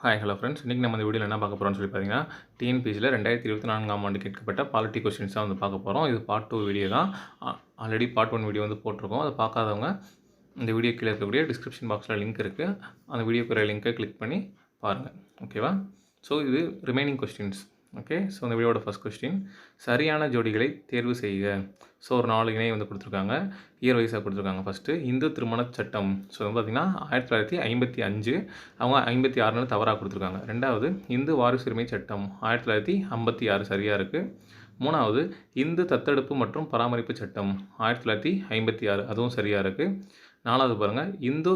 Hi hello friends. இன்றைக்கி நம்ம இந்த வீடியோவில் என்ன பார்க்க போகிறோம்னு சொல்லி பார்த்தீங்கன்னா, டிஎன்பிஎஸ்சியில் 2024ஆம் ஆண்டு கேட்கப்பட்ட பாலிட்டி கொஸ்டின்ஸ் தான் வந்து பார்க்க போகிறோம். இது பார்ட் 2 வீடியோ தான். ஆல்ரெடி பார்ட் 1 வீடியோ வந்து போட்டிருக்கோம். அதை பார்க்காதவங்க இந்த வீடியோ கீழே இருக்கக்கூடிய டிஸ்கிரிப்ஷன் பாக்ஸில் லிங்க் இருக்குது. அந்த வீடியோக்குரிய லிங்க்கை கிளிக் பண்ணி பாருங்கள். ஓகேவா? ஸோ இது ரிமைனிங் கொஸ்டின்ஸ். ஓகே. ஸோ இந்த வீடியோட ஃபஸ்ட் கொஸ்டின், சரியான ஜோடிகளை தேர்வு செய்க. ஸோ ஒரு 4 இணை வந்து கொடுத்துருக்காங்க. இயர் வைஸாக கொடுத்துருக்காங்க. ஃபஸ்ட்டு இந்து திருமண சட்டம். ஸோ வந்து பார்த்திங்கன்னா 1955, அவங்க 56ன்னு தவறாக கொடுத்துருக்காங்க. ரெண்டாவது இந்து வாரிசுரிமை சட்டம் 1956 சரியாக இருக்குது. மூணாவது இந்து தத்தெடுப்பு மற்றும் பராமரிப்பு சட்டம் 1956 அதுவும் சரியாக இருக்குது. நாலாவது பாருங்கள், இந்து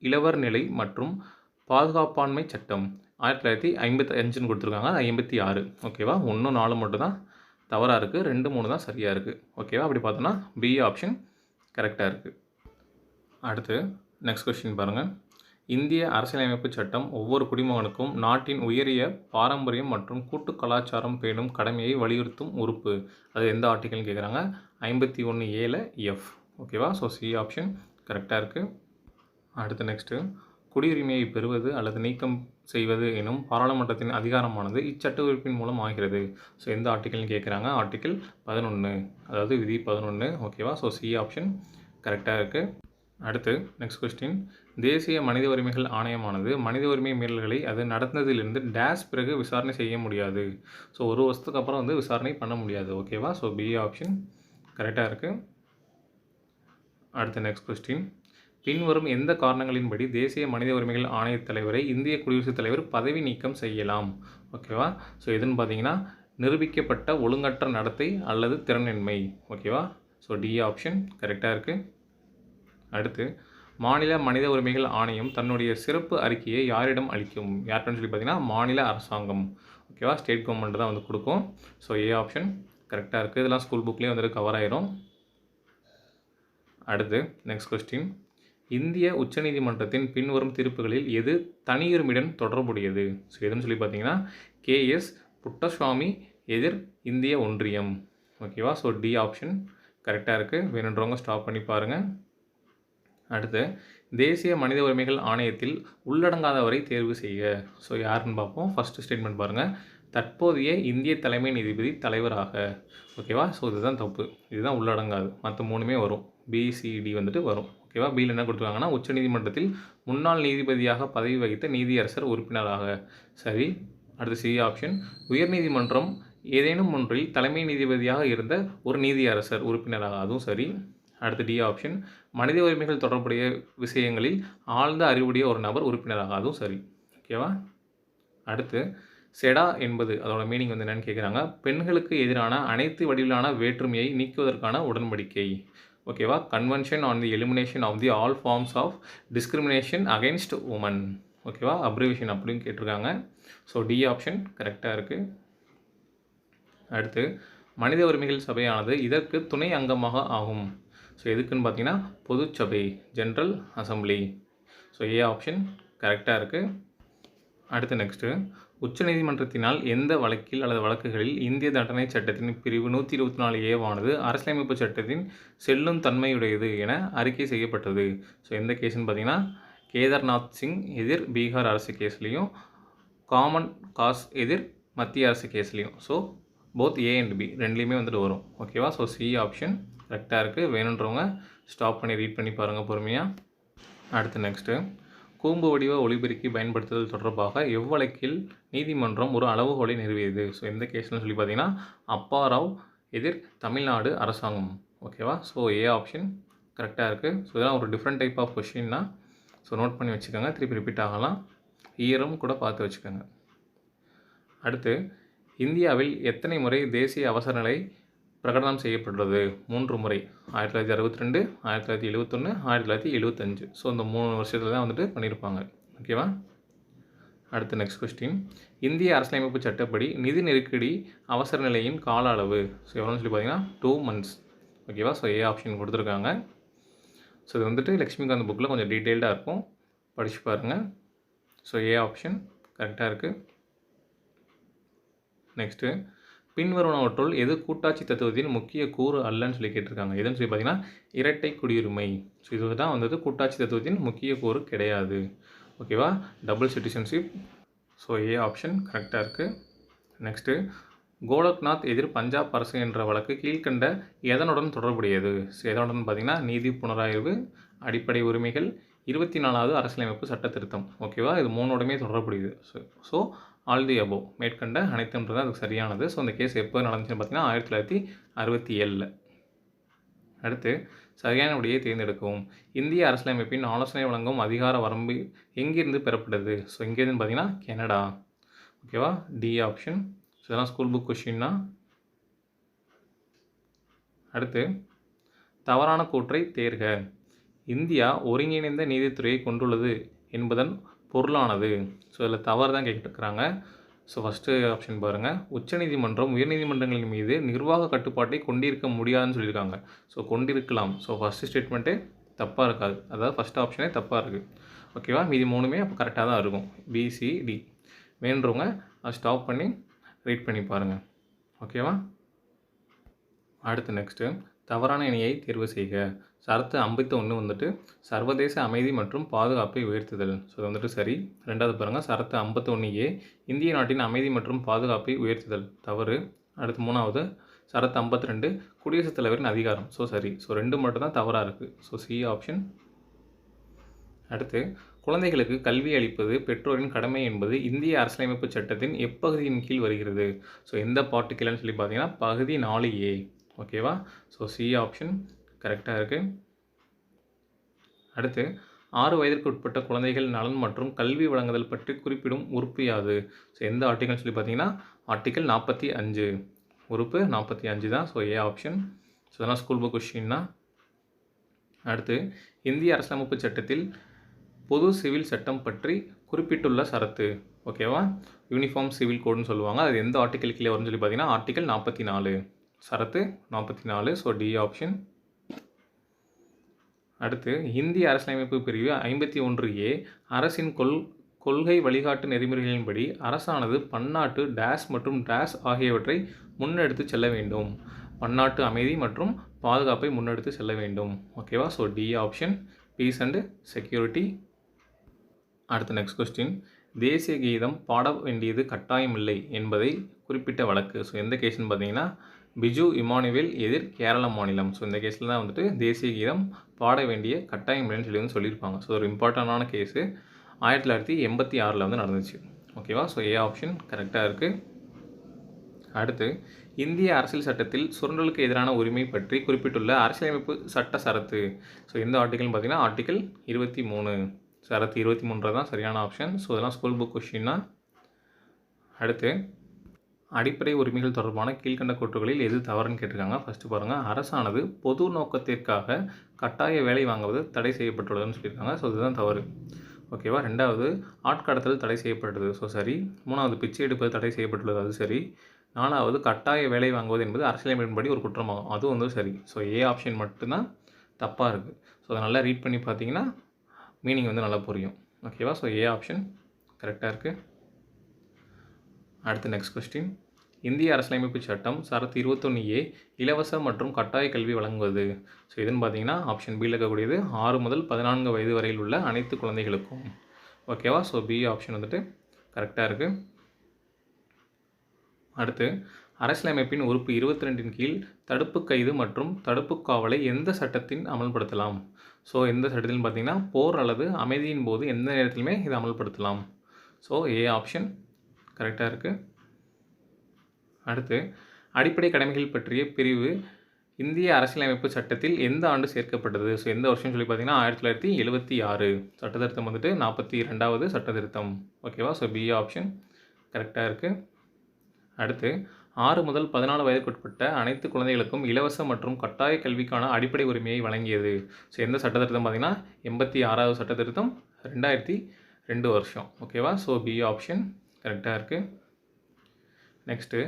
இளவர் நிலை மற்றும் பாதுகாப்பாண்மை சட்டம் 1955ன்னு கொடுத்துருக்காங்க. 56 ஓகேவா. 1, 4 மட்டும் தான் தவறாக இருக்குது. 2, 3 தான் சரியாக இருக்குது. ஓகேவா. அப்படி பார்த்தோன்னா பி ஆப்ஷன் கரெக்டாக இருக்குது. அடுத்து நெக்ஸ்ட் கொஸ்டின் பாருங்கள், இந்திய அரசியலமைப்பு சட்டம் ஒவ்வொரு குடிமகனுக்கும் நாட்டின் உயரிய பாரம்பரியம் மற்றும் கூட்டு கலாச்சாரம் பேணும் கடமையை வலியுறுத்தும் உறுப்பு. அது எந்த ஆர்டிக்கல்னு கேட்குறாங்க. 51A F. ஓகேவா. ஸோ சி ஆப்ஷன் கரெக்டாக இருக்குது. அடுத்து நெக்ஸ்ட்டு, குடியுரிமையை பெறுவது அல்லது நீக்கம் செய்வது எனும் பாராளுமன்றத்தின் அதிகாரமானது இச்சட்ட உறுப்பின் மூலம் ஆகிறது. ஸோ எந்த ஆர்டிக்கல்னு கேட்குறாங்க. ஆர்டிக்கல் 11, அதாவது விதி 11. ஓகேவா. ஸோ சி ஆப்ஷன் கரெக்டாக இருக்குது. அடுத்து நெக்ஸ்ட் கொஸ்டின், தேசிய மனித உரிமைகள் ஆணையமானது மனித உரிமை மீறல்களை அது நடந்ததிலிருந்து டேஷ் பிறகு விசாரணை செய்ய முடியாது. ஸோ ஒரு வருஷத்துக்கு அப்புறம் வந்து விசாரணை பண்ண முடியாது. ஓகேவா. ஸோ பி ஆப்ஷன் கரெக்டாக இருக்குது. அடுத்து நெக்ஸ்ட் கொஸ்டின், பின்வரும் எந்த காரணங்களின்படி தேசிய மனித உரிமைகள் ஆணையத் தலைவரை இந்திய குடியரசுத் தலைவர் பதவி நீக்கம் செய்யலாம். ஓகேவா. ஸோ எதுன்னு பார்த்தீங்கன்னா, நிரூபிக்கப்பட்ட ஒழுங்கற்ற நடத்தை அல்லது திறனின்மை. ஓகேவா. ஸோ டி ஆப்ஷன் கரெக்டாக இருக்குது. அடுத்து, மாநில மனித உரிமைகள் ஆணையம் தன்னுடைய சிறப்பு அறிக்கையை யாரிடம் அளிக்கும். யார்கிட்டன்னு சொல்லி பார்த்தீங்கன்னா மாநில அரசாங்கம். ஓகேவா. ஸ்டேட் கவர்மெண்ட் தான் வந்து கொடுக்கும். ஸோ ஏ ஆப்ஷன் கரெக்டாக இருக்குது. இதெல்லாம் ஸ்கூல் புக்லேயே வந்துட்டு கவர் ஆயிரும். அடுத்து நெக்ஸ்ட் கொஸ்டின், இந்திய உச்சநீதிமன்றத்தின் பின்வரும் தீர்ப்புகளில் எது தனியுரிமையுடன் தொடர்புடையது. ஸோ எதுன்னு சொல்லி பார்த்தீங்கன்னா கேஎஸ் புட்டஸ்வாமி எதிர் இந்திய ஒன்றியம். ஓகேவா. ஸோ டி ஆப்ஷன் கரெக்டாக இருக்குது. வேணுன்றவங்க ஸ்டாப் பண்ணி பாருங்கள். அடுத்து, தேசிய மனித உரிமைகள் ஆணையத்தில் உள்ளடங்காதவரை தேர்வு செய்க. ஸோ யாருன்னு பார்ப்போம். ஃபஸ்ட்டு ஸ்டேட்மெண்ட் பாருங்கள், தற்போதைய இந்திய தலைமை நீதிபதி தலைவராக. ஓகேவா. ஸோ இதுதான் தப்பு, இதுதான் உள்ளடங்காது. மற்ற 3மே வரும். பிசிடி வந்துட்டு வரும். ஓகேவா. பியில் என்ன கொடுத்துருக்காங்கன்னா உச்சநீதிமன்றத்தில் முன்னாள் நீதிபதியாக பதவி வகித்த நீதியரசர் உறுப்பினராக. சரி. அடுத்து சி ஆப்ஷன், உயர்நீதிமன்றம் ஏதேனும் ஒன்றில் தலைமை நீதிபதியாக இருந்த ஒரு நீதியரசர் உறுப்பினராக. அதுவும் சரி. அடுத்து டி ஆப்ஷன், மனித உரிமைகள் தொடர்புடைய விஷயங்களில் ஆழ்ந்த அறிவுடைய ஒரு நபர் உறுப்பினராக. அதுவும் சரி. ஓகேவா. அடுத்து, செடா என்பது அதோட மீனிங் வந்து என்னென்னு கேட்குறாங்க. பெண்களுக்கு எதிரான அனைத்து வடிவிலான வேற்றுமையை நீக்குவதற்கான உடன்படிக்கை. ஓகேவா. Convention on the elimination of the all forms of discrimination against women. ஓகேவா. அப்ரிவேஷன் அப்படின்னு கேட்டிருக்காங்க. ஸோ டி ஆப்ஷன் கரெக்டாக இருக்குது. அடுத்து, மனித உரிமைகள் சபையானது இதற்கு துணை அங்கமாக ஆகும். ஸோ எதுக்குன்னு பார்த்தீங்கன்னா பொதுச்சபை, general assembly. So A option கரெக்டாக இருக்குது. அடுத்து நெக்ஸ்ட்டு, உச்சநீதிமன்றத்தினால் எந்த வழக்கில் அல்லது வழக்குகளில் இந்திய தண்டனை சட்டத்தின் பிரிவு 124A அரசியலமைப்பு சட்டத்தின் செல்லும் தன்மையுடையது என அறிக்கை செய்யப்பட்டது. ஸோ எந்த கேஸ்ன்னு பார்த்தீங்கன்னா கேதார்நாத் சிங் எதிர் பீகார் அரசு கேஸ்லேயும், காமன் காஸ் எதிர் மத்திய அரசு கேஸ்லேயும். So both A and B ரெண்டுலேயுமே வந்துட்டு வரும். ஓகேவா. ஸோ சி ஆப்ஷன் கரெக்டாக இருக்குது. வேணுன்றவங்க ஸ்டாப் பண்ணி ரீட் பண்ணி பாருங்கள் பொறுமையாக. அடுத்து நெக்ஸ்ட்டு, கூம்பு வடிவ ஒலிபெருக்கி பயன்படுத்துதல் தொடர்பாக எவ்வழக்கில் நீதிமன்றம் ஒரு அளவுகோலை நிறுவியது. ஸோ எந்த கேஸ்னு சொல்லி பார்த்தீங்கன்னா அப்பாராவ் எதிர் தமிழ்நாடு அரசாங்கம். ஓகேவா. ஸோ ஏ ஆப்ஷன் கரெக்டாக இருக்குது. ஸோ இதெல்லாம் ஒரு டிஃப்ரெண்ட் டைப் ஆஃப் கொஷின்னா, ஸோ நோட் பண்ணி வச்சுக்கோங்க. திருப்பி ரிப்பீட் ஆகலாம். இயரும் கூட பார்த்து வச்சுக்கோங்க. அடுத்து, இந்தியாவில் எத்தனை முறை தேசிய அவசர நிலை பிரகடனம் செய்யப்பட்டுள்ளது. 3 முறை. 1962, 1971, 1975. ஸோ இந்த 3 வருஷத்தில் தான் வந்துட்டு பண்ணியிருப்பாங்க. ஓகேவா. அடுத்து நெக்ஸ்ட் கொஸ்டின், இந்திய அரசியலமைப்பு சட்டப்படி நிதி நெருக்கடி அவசர நிலையின் கால அளவு. ஸோ எவ்வளோன்னு சொல்லி பார்த்தீங்கன்னா 2 months. ஓகேவா. ஸோ ஏ ஆப்ஷன் கொடுத்துருக்காங்க. ஸோ இது வந்துட்டு லக்ஷ்மிகாந்த் புக்கில் கொஞ்சம் டீட்டெயில்டாக இருக்கும், படித்து பாருங்கள். ஸோ ஏ ஆப்ஷன் கரெக்டாக இருக்குது. நெக்ஸ்ட்டு, பின்வருவனவற்றுள் எது கூட்டாட்சி தத்துவத்தின் முக்கிய கூறு அல்லன்னு சொல்லி கேட்டிருக்காங்க. எதுன்னு சொல்லி பார்த்தீங்கன்னா இரட்டை குடியுரிமை. ஸோ இது தான் வந்துட்டு கூட்டாட்சி தத்துவத்தின் முக்கிய கூறு கிடையாது. ஓகேவா. Double citizenship. So A option கரெக்டாக இருக்குது. நெக்ஸ்ட்டு கோலக்நாத் எதிர் பஞ்சாப் அரசு என்ற வழக்கு கீழ்கண்ட எதனுடன் தொடர்புடையது? ஸோ எதனுடன் பார்த்தீங்கன்னா நீதி புனராய்வு, அடிப்படை உரிமைகள், 24வது அரசியலமைப்பு சட்ட திருத்தம். ஓகேவா, இது 3ோடையுமே தொடர்புடையது. ஸோ ஆல் தி அபோவ் மேற்கண்ட அனைத்துன்றது அதுக்கு சரியானது. ஸோ இந்த கேஸ் எப்போ நடந்துச்சுன்னு பார்த்தீங்கன்னா 1967. அடுத்து சரியான விடையை தேர்ந்தெடுக்கவும். இந்திய அரசியலமைப்பின் ஆலோசனை வழங்கும் அதிகார வரம்பு எங்கிருந்து பெறப்பட்டது? ஸோ எங்கேருந்துன்னு பார்த்தீங்கன்னா கனடா. ஓகேவா, டி ஆப்ஷன். ஸோ இதெல்லாம் ஸ்கூல் புக் கொஷின்னா. அடுத்து தவறான கூற்றை தேர்க. இந்தியா ஒருங்கிணைந்த நீதித்துறையை கொண்டுள்ளது என்பதன் பொருளானது. ஸோ இதில் தவறு தான் கேட்டுருக்குறாங்க. ஸோ ஃபஸ்ட்டு ஆப்ஷன் பாருங்கள். உச்சநீதிமன்றம் உயர்நீதிமன்றங்களின் மீது நிர்வாக கட்டுப்பாட்டை கொண்டிருக்க முடியாதுன்னு சொல்லியிருக்காங்க. ஸோ கொண்டிருக்கலாம். ஸோ ஃபஸ்ட்டு ஸ்டேட்மெண்ட்டே தப்பாக இருக்காது, அதாவது ஃபஸ்ட் ஆப்ஷனே தப்பாக இருக்குது. ஓகேவா, மீதி 3மே அப்போ கரெக்டாக தான் இருக்கும். பிசிடி வேண்டுறவங்க அதை ஸ்டாப் பண்ணி ரீட் பண்ணி பாருங்கள். ஓகேவா, அடுத்து நெக்ஸ்ட்டு தவறான இணையை தேர்வு செய்க. சரத்து 51 வந்துட்டு சர்வதேச அமைதி மற்றும் பாதுகாப்பை உயர்த்துதல். ஸோ இது வந்துட்டு சரி. ரெண்டாவது பாருங்கள், சரத்து 51A இந்திய நாட்டின் அமைதி மற்றும் பாதுகாப்பை உயர்த்துதல். தவறு. அடுத்து 3வது சரத்து 52 குடியரசுத் தலைவரின் அதிகாரம். ஸோ சரி. ஸோ 2 மட்டும் தான் தவறாக இருக்குது. So C option. அடுத்து குழந்தைகளுக்கு கல்வி அளிப்பது பெற்றோரின் கடமை என்பது இந்திய அரசியலமைப்பு சட்டத்தின் எப்பகுதியின் கீழ் வருகிறது? ஸோ எந்த பார்ட்டிக்கல்னு சொல்லி பார்த்தீங்கன்னா பகுதி 4A. ஓகேவா, ஸோ சி ஆப்ஷன் கரெக்டாக இருக்குது. அடுத்து 6 வயதிற்கு உட்பட்ட குழந்தைகள் நலன் மற்றும் கல்வி வழங்குதல் பற்றி குறிப்பிடும் உறுப்பு யாது? ஸோ எந்த ஆர்டிக்கல்னு சொல்லி பார்த்தீங்கன்னா ஆர்டிக்கல் 45. உறுப்பு 45 தான். So A option. ஸோ இதெல்லாம் ஸ்கூல் புக் கொஷின்னா. அடுத்து இந்திய அரசியலமைப்பு சட்டத்தில் பொது சிவில் சட்டம் பற்றி குறிப்பிட்டுள்ள சரத்து. ஓகேவா, யூனிஃபார்ம் சிவில் கோடுன்னு சொல்லுவாங்க. அது எந்த ஆர்டிக்கல் கீழே வரும்னு சொல்லி பார்த்தீங்கன்னா ஆர்டிக்கல் 44. சரத்து 44. So D option. அடுத்து இந்திய அரசியலமைப்பு பிரிவு 51A அரசின் கொள்கை வழிகாட்டு நெறிமுறைகளின்படி அரசானது பன்னாட்டு டேஸ் மற்றும் டேஸ் ஆகியவற்றை முன்னெடுத்து செல்ல வேண்டும். பன்னாட்டு அமைதி மற்றும் பாதுகாப்பை முன்னெடுத்து செல்ல வேண்டும். ஓகேவா, so D option, peace and security. அடுத்த நெக்ஸ்ட் கொஸ்டின், தேசிய கீதம் பாட வேண்டியது கட்டாயமில்லை என்பதை குறிப்பிட்ட வழக்கு. ஸோ எந்த கேஸ்ன்னு பார்த்தீங்கன்னா பிஜு இமானுவேல் எதிர் கேரள மாநிலம். ஸோ இந்த கேஸில் தான் வந்துட்டு தேசிய கீதம் பாட வேண்டிய கட்டாயமில்லைன்னு சொல்லி வந்து சொல்லியிருப்பாங்க. ஸோ ஒரு இம்பார்ட்டண்டான கேஸு 1986 வந்து நடந்துச்சு. ஓகேவா, ஸோ ஏ ஆப்ஷன் கரெக்டாக இருக்குது. அடுத்து இந்திய அரசியல் சட்டத்தில் சுரண்டலுக்கு எதிரான உரிமை பற்றி குறிப்பிட்டுள்ள அரசியலமைப்பு சட்ட சரத்து. ஸோ எந்த ஆர்டிக்கல்னு பார்த்தீங்கன்னா ஆர்டிக்கல் 23. சரத்து 23 தான் சரியான ஆப்ஷன். ஸோ இதெல்லாம் ஸ்கூல் புக் கொஷின்னா. அடுத்து அடிப்படை உரிமைகள் தொடர்பான கீழ்கண்ட கூற்றுகளில் எது தவறுன்னு கேட்டிருக்காங்க. ஃபஸ்ட்டு பாருங்கள், அரசானது பொது நோக்கத்திற்காக கட்டாய வேலை வாங்குவது தடை செய்யப்பட்டுள்ளதுன்னு சொல்லியிருக்காங்க. ஸோ இதுதான் தவறு. ஓகேவா, ரெண்டாவது ஆட்கடத்தல் தடை செய்யப்பட்டது. ஸோ சரி. மூணாவது பிச்சை எடுப்பது தடை செய்யப்பட்டுள்ளது. அது சரி. நாலாவது கட்டாய வேலை வாங்குவது என்பது அரசியலமைப்பின்படி ஒரு குற்றமாகும். அதுவும் வந்து சரி. ஸோ ஏ ஆப்ஷன் மட்டும்தான் தப்பாக இருக்குது. ஸோ அதை நல்லா ரீட் பண்ணி பார்த்தீங்கன்னா மீனிங் வந்து நல்லா புரியும். ஓகேவா, ஸோ ஏ ஆப்ஷன் கரெக்டாக இருக்குது. அடுத்து நெக்ஸ்ட் கொஸ்டின், இந்திய அரசியலமைப்பு சட்டம் சரத்து 21A இலவச மற்றும் கட்டாய கல்வி வழங்குவது. ஸோ இதுன்னு பார்த்தீங்கன்னா ஆப்ஷன் பியில் இருக்கக்கூடியது 6 முதல் 14 வயது வரையில் உள்ள அனைத்து குழந்தைகளுக்கும். ஓகேவா, ஸோ பி ஆப்ஷன் வந்துட்டு கரெக்டாக இருக்குது. அடுத்து அரசியலமைப்பின் உறுப்பு 22 கீழ் தடுப்பு கைது மற்றும் தடுப்பு காவலை எந்த சட்டத்தின் அமல்படுத்தலாம்? ஸோ எந்த சட்டத்தில்னு பார்த்தீங்கன்னா போர் அல்லது அமைதியின் போது எந்த நேரத்திலுமே இதை அமல்படுத்தலாம். ஸோ ஏ ஆப்ஷன் கரெக்டாக இருக்குது. அடுத்து அடிப்படை கடமைகள் பற்றிய பிரிவு இந்திய அரசியலமைப்பு சட்டத்தில் எந்த ஆண்டு சேர்க்கப்பட்டது? ஸோ எந்த வருஷம்னு சொல்லி பார்த்தீங்கன்னா 1976. சட்ட திருத்தம் வந்துட்டு 42வது சட்ட திருத்தம். ஓகேவா, ஸோ பி ஆப்ஷன் கரெக்டாக இருக்குது. அடுத்து 6 முதல் 14 வயதுக்குட்பட்ட அனைத்து குழந்தைகளுக்கும் இலவச மற்றும் கட்டாய கல்விக்கான அடிப்படை உரிமையை வழங்கியது. ஸோ எந்த சட்ட திருத்தம் பார்த்தீங்கன்னா 86வது சட்ட திருத்தம், 2002 வருஷம். ஓகேவா, ஸோ பி ஆப்ஷன் கரெக்டாக இருக்குது. நெக்ஸ்ட்டு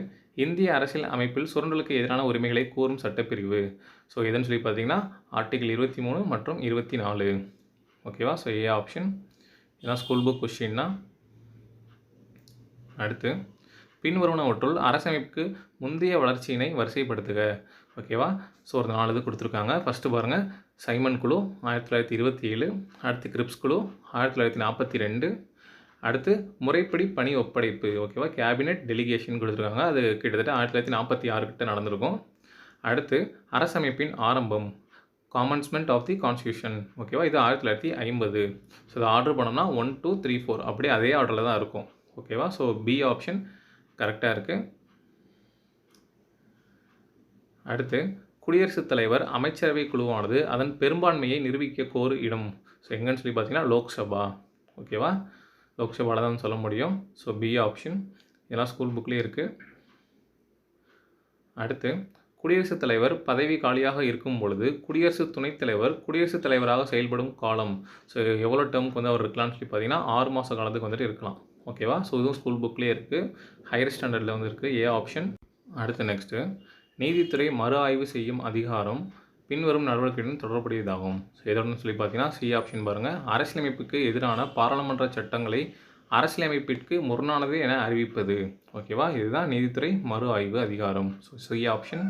இந்திய அரசியல் அமைப்பில் சுரண்டலுக்கு எதிரான உரிமைகளை கூறும் சட்டப்பிரிவு. ஸோ எதுன்னு சொல்லி பார்த்தீங்கன்னா ஆர்டிகல் 23 மற்றும் 24. ஓகேவா, ஸோ ஏ ஆப்ஷன். இதெல்லாம் ஸ்கூல் புக் கொஸ்டின்னா. அடுத்து பின்வருவனவற்றுள் அரசமைப்புக்கு முந்தைய வளர்ச்சியினை வரிசைப்படுத்துக. ஓகேவா, ஸோ ஒரு 4 இது கொடுத்துருக்காங்க. ஃபஸ்ட்டு பாருங்கள், சைமன் குழு 1927. அடுத்து கிரிப்ஸ் குழு 1942. அடுத்து முறைப்படி பணி ஒப்படைப்பு. ஓகேவா? கேபினெட் டெலிகேஷன் கொடுத்துருக்காங்க. அது கிட்டத்தட்ட 1946 கிட்ட நடந்திருக்கும். அடுத்து அரசமைப்பின் ஆரம்பம். காமன்ஸ்மென்ட் ஆஃப் தி கான்ஸ்டிடியூஷன். ஓகேவா? இது 1950. ஸோ இதை ஆர்டர் பண்ணோம்னா 1, 2, 3, 4 அப்படியே அதே ஆர்டரில் தான் இருக்கும். ஓகேவா? ஸோ பி ஆப்ஷன் கரெக்டாக இருக்குது. அடுத்து குடியரசுத் தலைவர் அமைச்சரவை குழுவானது அதன் பெரும்பான்மையை நிரூபிக்க கோரு இடம். ஸோ எங்கன்னு சொல்லி பார்த்தீங்கன்னா லோக்சபா. ஓகேவா? லோக்சபாவில் தான் சொல்ல முடியும். So B option. இதெல்லாம் ஸ்கூல் புக்லேயே இருக்குது. அடுத்து குடியரசுத் தலைவர் பதவி காலியாக இருக்கும் பொழுது குடியரசு துணைத் தலைவர் குடியரசுத் தலைவராக செயல்படும் காலம். ஸோ எவ்வளோ டேர்முக்கு வந்து அவர் இருக்கலாம்னு சொல்லி பார்த்தீங்கன்னா 6 மாத காலத்துக்கு வந்துட்டு இருக்கலாம். ஓகேவா? ஸோ இதுவும் ஸ்கூல் புக்லேயே இருக்குது. ஹையர் ஸ்டாண்டர்டில் வந்து இருக்குது. A option. அடுத்து நெக்ஸ்ட்டு நீதித்துறை மறு ஆய்வு செய்யும் அதிகாரம் பின்வரும் நடவடிக்கையுடன் தொடர்புடையதாகும். ஸோ எதோடன்னு சொல்லி பார்த்தீங்கன்னா சி ஆப்ஷன் பாருங்கள். அரசியலமைப்புக்கு எதிரான பாராளுமன்ற சட்டங்களை அரசியலமைப்பிற்கு முரணானது என அறிவிப்பது. ஓகேவா? இதுதான் நீதித்துறை மறு ஆய்வு அதிகாரம். So C option.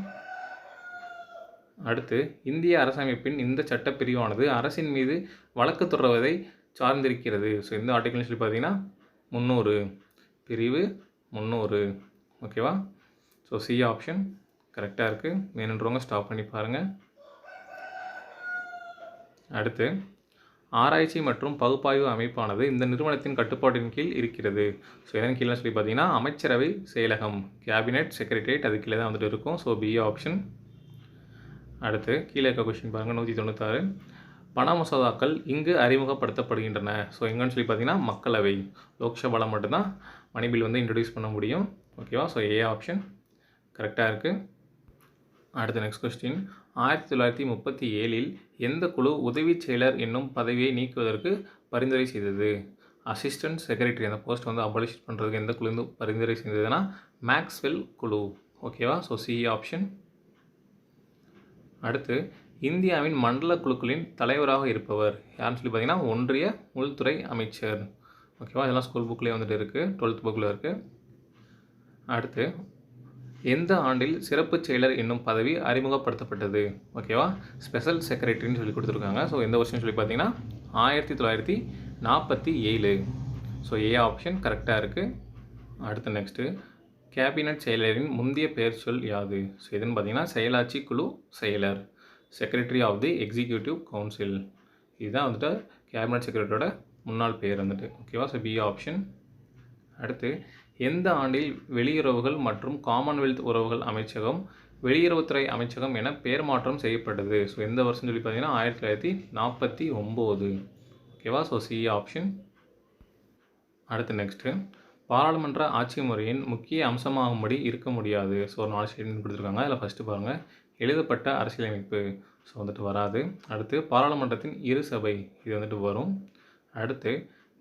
அடுத்து இந்திய அரசமைப்பின் இந்த சட்டப்பிரிவானது அரசின் மீது வழக்கு தொடர்வதை சார்ந்திருக்கிறது. ஸோ இந்த ஆர்டிகல்னு சொல்லி பார்த்தீங்கன்னா 300 பிரிவு 300. ஓகேவா? ஸோ சி ஆப்ஷன் கரெக்டாக இருக்குது. வேணுன்றவங்க ஸ்டாப் பண்ணி பாருங்கள். அடுத்து ஆராய்ச்சி மற்றும் பகுப்பாய்வு அமைப்பானது இந்த நிறுவனத்தின் கட்டுப்பாட்டின் கீழ் இருக்கிறது. ஸோ எதன் கீழே சொல்லி பார்த்தீங்கன்னா அமைச்சரவை செயலகம், கேபினெட் செக்ரட்டரியேட் அது கீழே தான் வந்துட்டு இருக்கும். So B option. அடுத்து கீழே இருக்க கொஸ்டின் பாருங்கள். 196 பண மசோதாக்கள் இங்கு அறிமுகப்படுத்தப்படுகின்றன. ஸோ எங்கன்னு சொல்லி பார்த்தீங்கன்னா மக்களவை. லோக்சபாவில் மட்டும்தான் மணி பில் வந்து இன்ட்ரடியூஸ் பண்ண முடியும். ஓகேவா? ஸோ ஏ ஆப்ஷன் கரெக்டாக இருக்குது. அடுத்த நெக்ஸ்ட் கொஸ்டின் 1937 எந்த குழு உதவி செயலர் என்னும் பதவியை நீக்குவதற்கு பரிந்துரை செய்தது? அசிஸ்டன்ட் செக்ரட்டரி அந்த போஸ்ட் வந்து அபாலிஷ் பண்ணுறதுக்கு எந்த குழு வந்து பரிந்துரை செய்ததுன்னா மேக்ஸ்வெல் குழு. ஓகேவா? So C option. அடுத்து இந்தியாவின் மண்டல குழுக்களின் தலைவராக இருப்பவர் யாருன்னு சொல்லி பார்த்தீங்கன்னா ஒன்றிய உள்துறை அமைச்சர். ஓகேவா? இதெல்லாம் ஸ்கூல் புக்லேயே வந்துட்டு இருக்குது. 12th புக்கில் இருக்குது. அடுத்து எந்த ஆண்டில் சிறப்பு செயலர் என்னும் பதவி அறிமுகப்படுத்தப்பட்டது? ஓகேவா? ஸ்பெஷல் செக்ரட்டரின்னு சொல்லி கொடுத்துருக்காங்க. ஸோ எந்த வருஷம் சொல்லி பார்த்தீங்கன்னா 1947. ஸோ ஏ ஆப்ஷன் கரெக்டாக இருக்குது. அடுத்து நெக்ஸ்ட்டு கேபினட் செயலரின் முந்தைய பெயர் சொல் யாது? ஸோ எதுன்னு பார்த்தீங்கன்னா செயலாட்சி குழு செயலர், secretary of the executive council. இதுதான் வந்துட்டு கேபினட் செக்ரட்டரியோட முன்னாள் பெயர் வந்துட்டு. ஓகேவா? So B option. அடுத்து எந்த ஆண்டில் வெளியுறவுகள் மற்றும் காமன்வெல்த் உறவுகள் அமைச்சகம் வெளியுறவுத்துறை அமைச்சகம் என பெயர் மாற்றம் செய்யப்பட்டது? ஸோ எந்த வருஷம் சொல்லி பார்த்தீங்கன்னா 1949. ஓகேவா? So C option. அடுத்து நெக்ஸ்ட்டு பாராளுமன்ற ஆட்சி முறையின் முக்கிய அம்சமாகும்படி இருக்க முடியாது. ஸோ ஒரு 4 ஸ்டேட்மெண்ட் கொடுத்துருக்காங்க. அதில் ஃபஸ்ட்டு பாருங்கள் எழுதப்பட்ட அரசியலமைப்பு. ஸோ வந்துட்டு வராது. அடுத்து பாராளுமன்றத்தின் இரு சபை இது வந்துட்டு வரும். அடுத்து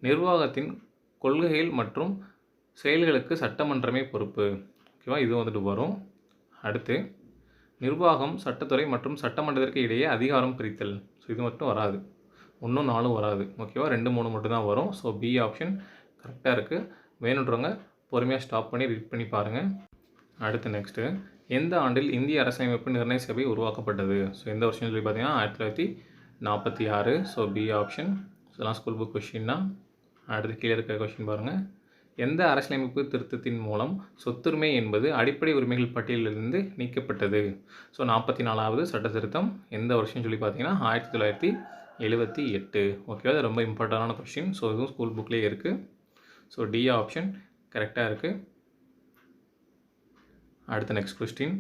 நிர்வாகத்தின் கொள்கைகள் மற்றும் செயல்களுக்கு சட்டமன்றமே பொறுப்பு. ஓகேவா? இது வந்துட்டு வரும். அடுத்து நிர்வாகம் சட்டத்துறை மற்றும் சட்டமன்றத்திற்கு இடையே அதிகாரம் பிரித்தல். ஸோ இது மட்டும் வராது. 1, 4 வராது. ஓகேவா? 2, 3 மட்டும்தான் வரும். ஸோ பி ஆப்ஷன் கரெக்டாக இருக்குது. வேணுன்றவங்க பொறுமையாக ஸ்டாப் பண்ணி ரீட் பண்ணி பாருங்கள். அடுத்து நெக்ஸ்ட்டு எந்த ஆண்டில் இந்திய அரசியலமைப்பு நிர்ணய சபை உருவாக்கப்பட்டது? ஸோ எந்த வருஷம் சொல்லி பார்த்தீங்கன்னா 1946. So B option. இதெல்லாம் ஸ்கூல் புக் கொஷின் தான். அடுத்து கீழே இருக்க கொஷின் பாருங்கள். எந்த அரசியலமைப்பு திருத்தத்தின் மூலம் சொத்துரிமை என்பது அடிப்படை உரிமைகள் பட்டியலிலிருந்து நீக்கப்பட்டது? ஸோ 44வது சட்ட திருத்தம் எந்த வருஷம் சொல்லி பார்த்தீங்கன்னா 1978. ஓகேவா? அது ரொம்ப இம்பார்ட்டண்டான கொஷின். ஸோ இதுவும் ஸ்கூல் புக்லேயே இருக்குது. ஸோ டி ஆப்ஷன் கரெக்டாக இருக்குது. அடுத்த நெக்ஸ்ட் கொஸ்டின்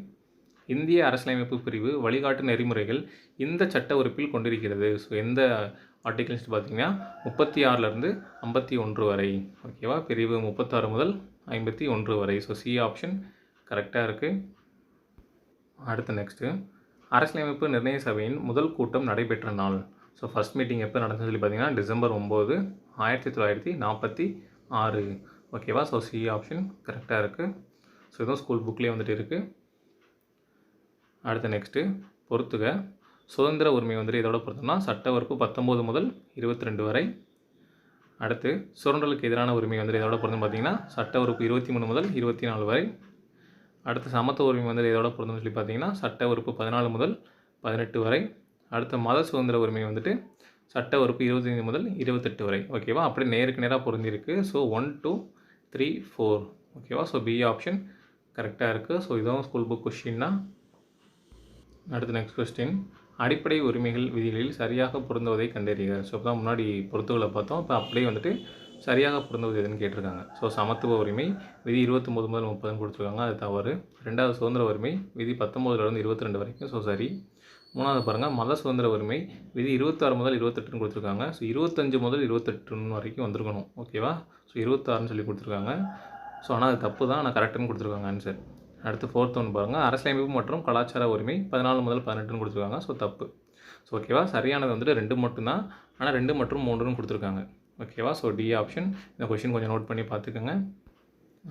இந்திய அரசியலமைப்பு பிரிவு வழிகாட்டு நெறிமுறைகள் இந்த சட்ட உறுப்பில் கொண்டிருக்கிறது. ஸோ எந்த ஆர்டிகல்ஸ் பார்த்தீங்கன்னா 36லேருந்து 51 வரை. ஓகேவா? பிரிவு 36 முதல் 51 வரை. ஸோ சி ஆப்ஷன் கரெக்டாக இருக்குது. அடுத்த நெக்ஸ்ட்டு அரசியலமைப்பு நிர்ணய சபையின் முதல் கூட்டம் நடைபெற்ற நாள். ஸோ ஃபஸ்ட் மீட்டிங் எப்போ நடந்ததுன்னு சொல்லி பார்த்தீங்கன்னா டிசம்பர் 9, 1946. ஓகேவா? ஸோ சி ஆப்ஷன் கரெக்டாக இருக்குது. ஸோ இதுவும் ஸ்கூல் புக்லேயே வந்துட்டு இருக்குது. அடுத்த நெக்ஸ்ட்டு பொறுத்துக சுதந்திர உரிமை வந்துட்டு இதோட பொறுத்தோம்னா சட்ட உறுப்பு 19 முதல் 22 வரை. அடுத்து சுரண்டலுக்கு எதிரான உரிமை வந்துட்டு இதோட பொறுத்தோம் பார்த்தீங்கன்னா சட்ட உறுப்பு 23 முதல் 24 வரை. அடுத்து சமத்துவ உரிமை வந்துட்டு இதோட பொறுத்தோம்னு சொல்லி பார்த்தீங்கன்னா சட்ட உறுப்பு 14 முதல் 18 வரை. அடுத்த மத சுதந்திர உரிமை வந்துட்டு சட்ட வகுப்பு 25 முதல் 28 வரை. ஓகேவா? அப்படி நேருக்கு நேரா பொருந்திருக்கு. ஸோ 1, 2, 3, 4. ஓகேவா? ஸோ பி ஆப்ஷன் கரெக்டாக இருக்குது. ஸோ இதுவும் ஸ்கூல் புக் கொஸ்டின் தான். அடுத்து நெக்ஸ்ட் கொஸ்டின். அடிப்படை உரிமைகள் விதிகளில் சரியாக பொருந்துவதை கண்டறிக. ஸோ இப்போ தான் முன்னாடி பொறுத்துகளை பார்த்தோம். இப்போ அப்படியே வந்துட்டு சரியாக பொருந்துவது எதுன்னு கேட்டிருக்காங்க. ஸோ சமத்துவ உரிமை விதி 29 முதல் 30 கொடுத்துருக்காங்க, அது தவறு. ரெண்டாவது சுதந்திர உரிமை விதி 19 22 வரைக்கும், ஸோ சரி. மூணாவது பாருங்கள், மத சுதந்திர உரிமை விதி 26 முதல் 28 கொடுத்துருக்காங்க. ஸோ 25 முதல் 28 வரைக்கும் வந்திருக்கணும். ஓகேவா? ஸோ 26 சொல்லி கொடுத்துருக்காங்க. ஸோ ஆனால் அது தப்பு தான், ஆனால் கரெக்டுன்னு கொடுத்துருக்காங்க ஆன்சர். அடுத்து ஃபோர்த் ஒன்று பாருங்கள், அரசியலமைப்பு மற்றும் கலாச்சார உரிமை 14 முதல் 18 கொடுத்துருக்காங்க. ஸோ தப்பு. ஸோ ஓகேவா? சரியானது வந்துட்டு 2 மட்டும்தான், ஆனால் 2 மற்றும் 3 கொடுத்துருக்காங்க. ஓகேவா? So D option. இந்த கொஷின் கொஞ்சம் நோட் பண்ணி பார்த்துக்கோங்க.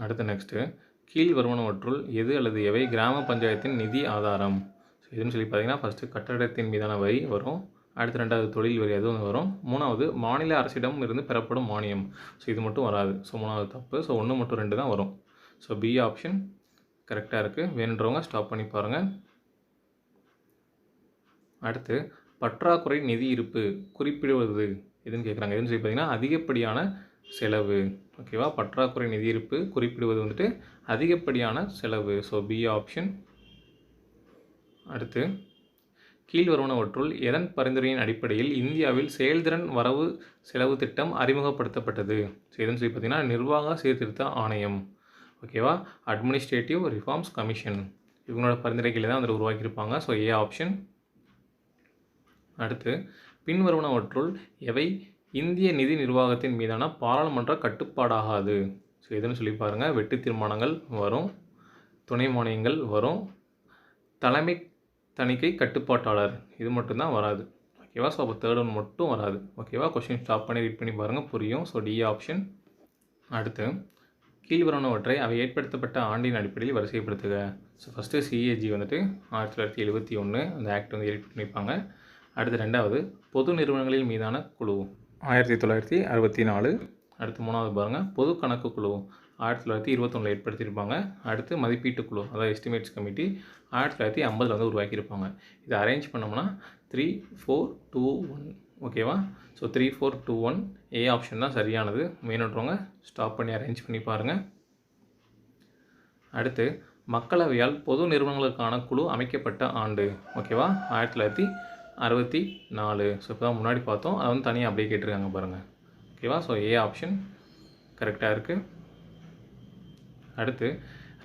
அடுத்து நெக்ஸ்ட்டு, கீழ் வருவனவற்றுள் எது அல்லது எவை கிராம பஞ்சாயத்தின் நிதி ஆதாரம்? ஸோ இதுன்னு சொல்லி பார்த்தீங்கன்னா, ஃபஸ்ட்டு கட்டடத்தின் மீதான வரி வரும். அடுத்து ரெண்டாவது தொழில் வரி அதுவும் வரும். மூணாவது மாநில அரசிடம் இருந்து பெறப்படும் மானியம். ஸோ இது மட்டும் வராது. ஸோ மூணாவது தப்பு. ஸோ 1 மற்றும் 2 தான் வரும். ஸோ பி ஆப்ஷன் கரெக்டாக இருக்குது. வேணுன்றவங்க ஸ்டாப் பண்ணி பாருங்கள். அடுத்து பற்றாக்குறை நிதி இருப்பு குறிப்பிடுவது எதுன்னு கேட்குறாங்க. எதுன்னு சொல்லி பார்த்தீங்கன்னா, அதிகப்படியான செலவு. ஓகேவா? பற்றாக்குறை நிதி இருப்பு குறிப்பிடுவது வந்துட்டு அதிகப்படியான செலவு. So B option. அடுத்து கீழ் வருவனவற்றுள் எதன் பரிந்துரையின் அடிப்படையில் இந்தியாவில் செயல்திறன் வரவு செலவு திட்டம் அறிமுகப்படுத்தப்பட்டது? ஸோ எதுன்னு சொல்லி பார்த்தீங்கன்னா, நிர்வாக சீர்திருத்த ஆணையம். ஓகேவா? அட்மினிஸ்ட்ரேட்டிவ் ரிஃபார்ம்ஸ் கமிஷன், இவங்களோட பரிந்துரைகளை தான் அதில் உருவாக்கியிருப்பாங்க. So A option. அடுத்து பின்வருவனவற்றுள் எவை இந்திய நிதி நிர்வாகத்தின் மீதான பாராளுமன்ற கட்டுப்பாடாகாது? ஸோ எதுன்னு சொல்லி பாருங்கள், வெட்டு தீர்மானங்கள் வரும், துணை மானியங்கள் வரும், தலைமை தணிக்கை கட்டுப்பாட்டாளர் இது மட்டும்தான் வராது. ஓகேவா? ஸோ அப்போ தேர்ட் ஒன் மட்டும் வராது. ஓகேவா? கொஸ்டின் ஸ்டாப் பண்ணி ரீட் பண்ணி பாருங்கள், புரியும். So D option. அடுத்து கீழ்வருவனவற்றை அவை ஏற்படுத்தப்பட்ட ஆண்டின் அடிப்படையில் வரிசைப்படுத்துக. ஸோ ஃபஸ்ட்டு சிஏஜி வந்துட்டு 1971 அந்த ஆக்ட் வந்து எடிட் பண்ணியிருப்பாங்க. அடுத்து ரெண்டாவது பொது நிறுவனங்களின் மீதான குழு 1964. அடுத்து மூணாவது பாருங்கள், பொது கணக்கு குழு 1921 ஏற்படுத்தியிருப்பாங்க. அடுத்து மதிப்பீட்டு குழு, அதாவது எஸ்டிமேட்ஸ் கமிட்டி 1950 வந்து உருவாக்கியிருப்பாங்க. இதை அரேஞ்ச் பண்ணோம்னா 3, 4, 2, 1. ஓகேவா? ஸோ 3, 4, 2, 1 ஏ ஆப்ஷன் தான் சரியானது. வேணுன்றவங்க ஸ்டாப் பண்ணி அரேஞ்ச் பண்ணி பாருங்கள். அடுத்து மக்களவையால் பொது நிறுவனங்களுக்கான குழு அமைக்கப்பட்ட ஆண்டு. ஓகேவா? 1964. ஸோ இப்போ தான் முன்னாடி பார்த்தோம், அதை வந்து தனியாக அப்படியே கேட்டிருக்காங்க பாருங்கள். ஓகேவா? ஸோ ஏ ஆப்ஷன் கரெக்டாக இருக்குது. அடுத்து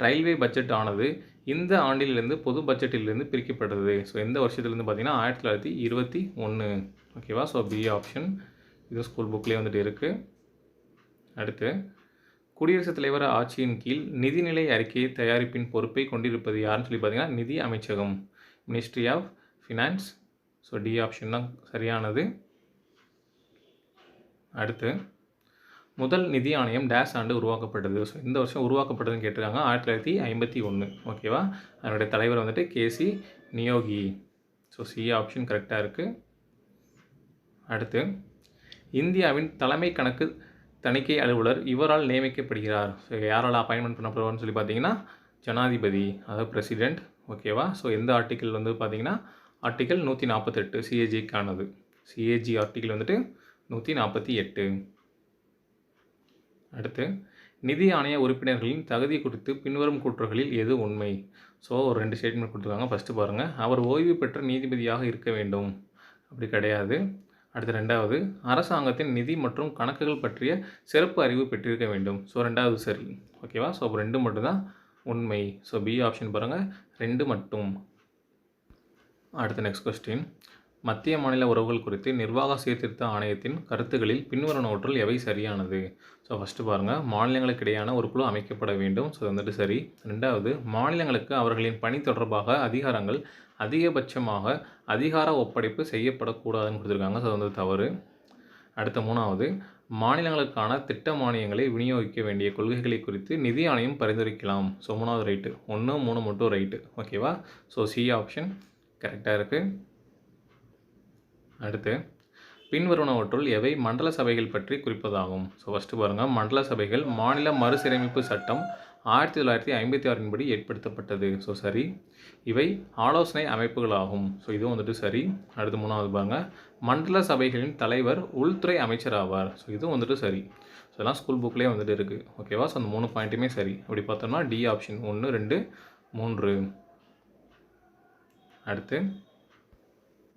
ரயில்வே பட்ஜெட் ஆனது இந்த ஆண்டிலிருந்து பொது பட்ஜெட்டிலிருந்து பிரிக்கப்பட்டது. ஸோ எந்த வருஷத்துலேருந்து பார்த்தீங்கன்னா 1921. ஓகேவா? So B option. இது ஸ்கூல் புக்லேயே வந்துட்டு இருக்குது. அடுத்து குடியரசுத் தலைவர் ஆட்சியின் கீழ் நிதிநிலை அறிக்கையை தயாரிப்பின் பொறுப்பை கொண்டிருப்பது யாருன்னு சொல்லி பார்த்தீங்கன்னா, நிதி அமைச்சகம், ministry of finance. So D option தான் சரியானது. அடுத்து முதல் நிதி ஆணையம் டேஷ் ஆண்டு உருவாக்கப்பட்டது. ஸோ இந்த வருஷம் உருவாக்கப்பட்டதுன்னு கேட்டிருக்காங்க, 1951. ஓகேவா? அதனுடைய தலைவர் வந்துட்டு கேசி நியோகி. ஸோ சி ஆப்ஷன் கரெக்டாக இருக்குது. அடுத்து இந்தியாவின் தலைமை கணக்கு தணிக்கை அலுவலர் இவரால் நியமிக்கப்படுகிறார். ஸோ யாரால் அப்பாயின்மெண்ட் பண்ணப்படுவார்னு சொல்லி பார்த்தீங்கன்னா, ஜனாதிபதி, அதாவது பிரசிடெண்ட். ஓகேவா? ஸோ எந்த ஆர்டிக்கிள் வந்து பார்த்தீங்கன்னா, ஆர்டிக்கல் 148 சிஏஜிக்கானது. சிஏஜி ஆர்டிக்கிள் வந்துட்டு 148. அடுத்து நிதி ஆணைய உறுப்பினர்களின் தகுதி குறித்து பின்வரும் கூற்றுகளில் எது உண்மை? ஸோ ஒரு 2 ஸ்டேட்மெண்ட் கொடுத்துருக்காங்க. ஃபஸ்ட்டு பாருங்கள், அவர் ஓய்வு பெற்ற நீதிபதியாக இருக்க வேண்டும். அப்படி கிடையாது. அடுத்து ரெண்டாவது, அரசாங்கத்தின் நிதி மற்றும் கணக்குகள் பற்றிய சிறப்பு அறிவு பெற்றிருக்க வேண்டும். ஸோ ரெண்டாவது சரி. ஓகேவா? ஸோ அப்போ 2 மட்டும்தான் உண்மை. ஸோ பி ஆப்ஷன் பாருங்கள், 2 மட்டும். அடுத்த நெக்ஸ்ட் கொஸ்டின், மத்திய மாநில உறவுகள் குறித்து நிர்வாக சீர்திருத்த ஆணையத்தின் கருத்துக்களில் பின்வருவனவற்றுள் எவை சரியானது? ஸோ ஃபஸ்ட்டு பாருங்கள், மாநிலங்களுக்கு இடையான ஒரு குழு அமைக்கப்பட வேண்டும். ஸோ வந்துட்டு சரி. ரெண்டாவது, மாநிலங்களுக்கு அவர்களின் பணி தொடர்பாக அதிகாரங்கள் அதிகபட்சமாக அதிகார ஒப்படைப்பு செய்யப்படக்கூடாதுன்னு கொடுத்துருக்காங்க. ஸோ வந்து தவறு. அடுத்த மூணாவது, மாநிலங்களுக்கான திட்ட மானியங்களை விநியோகிக்க வேண்டிய கொள்கைகளை குறித்து நிதி ஆணையம் பரிந்துரைக்கலாம். ஸோ மூணாவது ரைட்டு. 1, 3 மட்டும் ரைட்டு. ஓகேவா? ஸோ சி ஆப்ஷன் கரெக்டாக இருக்குது. அடுத்து பின்வருவனவற்றுள் எவை மண்டல சபைகள் பற்றி குறிப்பதாகும்? ஸோ ஃபஸ்ட்டு பாருங்கள், மண்டல சபைகள் மாநில மறுசீரமைப்பு சட்டம் 1956 படி ஏற்படுத்தப்பட்டது. ஸோ சரி. இவை ஆலோசனை அமைப்புகளாகும். ஸோ இதுவும் வந்துட்டு சரி. அடுத்து 3வது பாருங்க. மண்டல சபைகளின் தலைவர் உள்துறை அமைச்சர் ஆவார். ஸோ இதுவும் வந்துட்டு சரி. ஸோ இதெல்லாம் ஸ்கூல் புக்லேயே வந்துட்டு இருக்குது. ஓகேவா? ஸோ அந்த 3 பாயிண்ட்டுமே சரி. அப்படி பார்த்தோம்னா டி ஆப்ஷன் 1, 2, 3.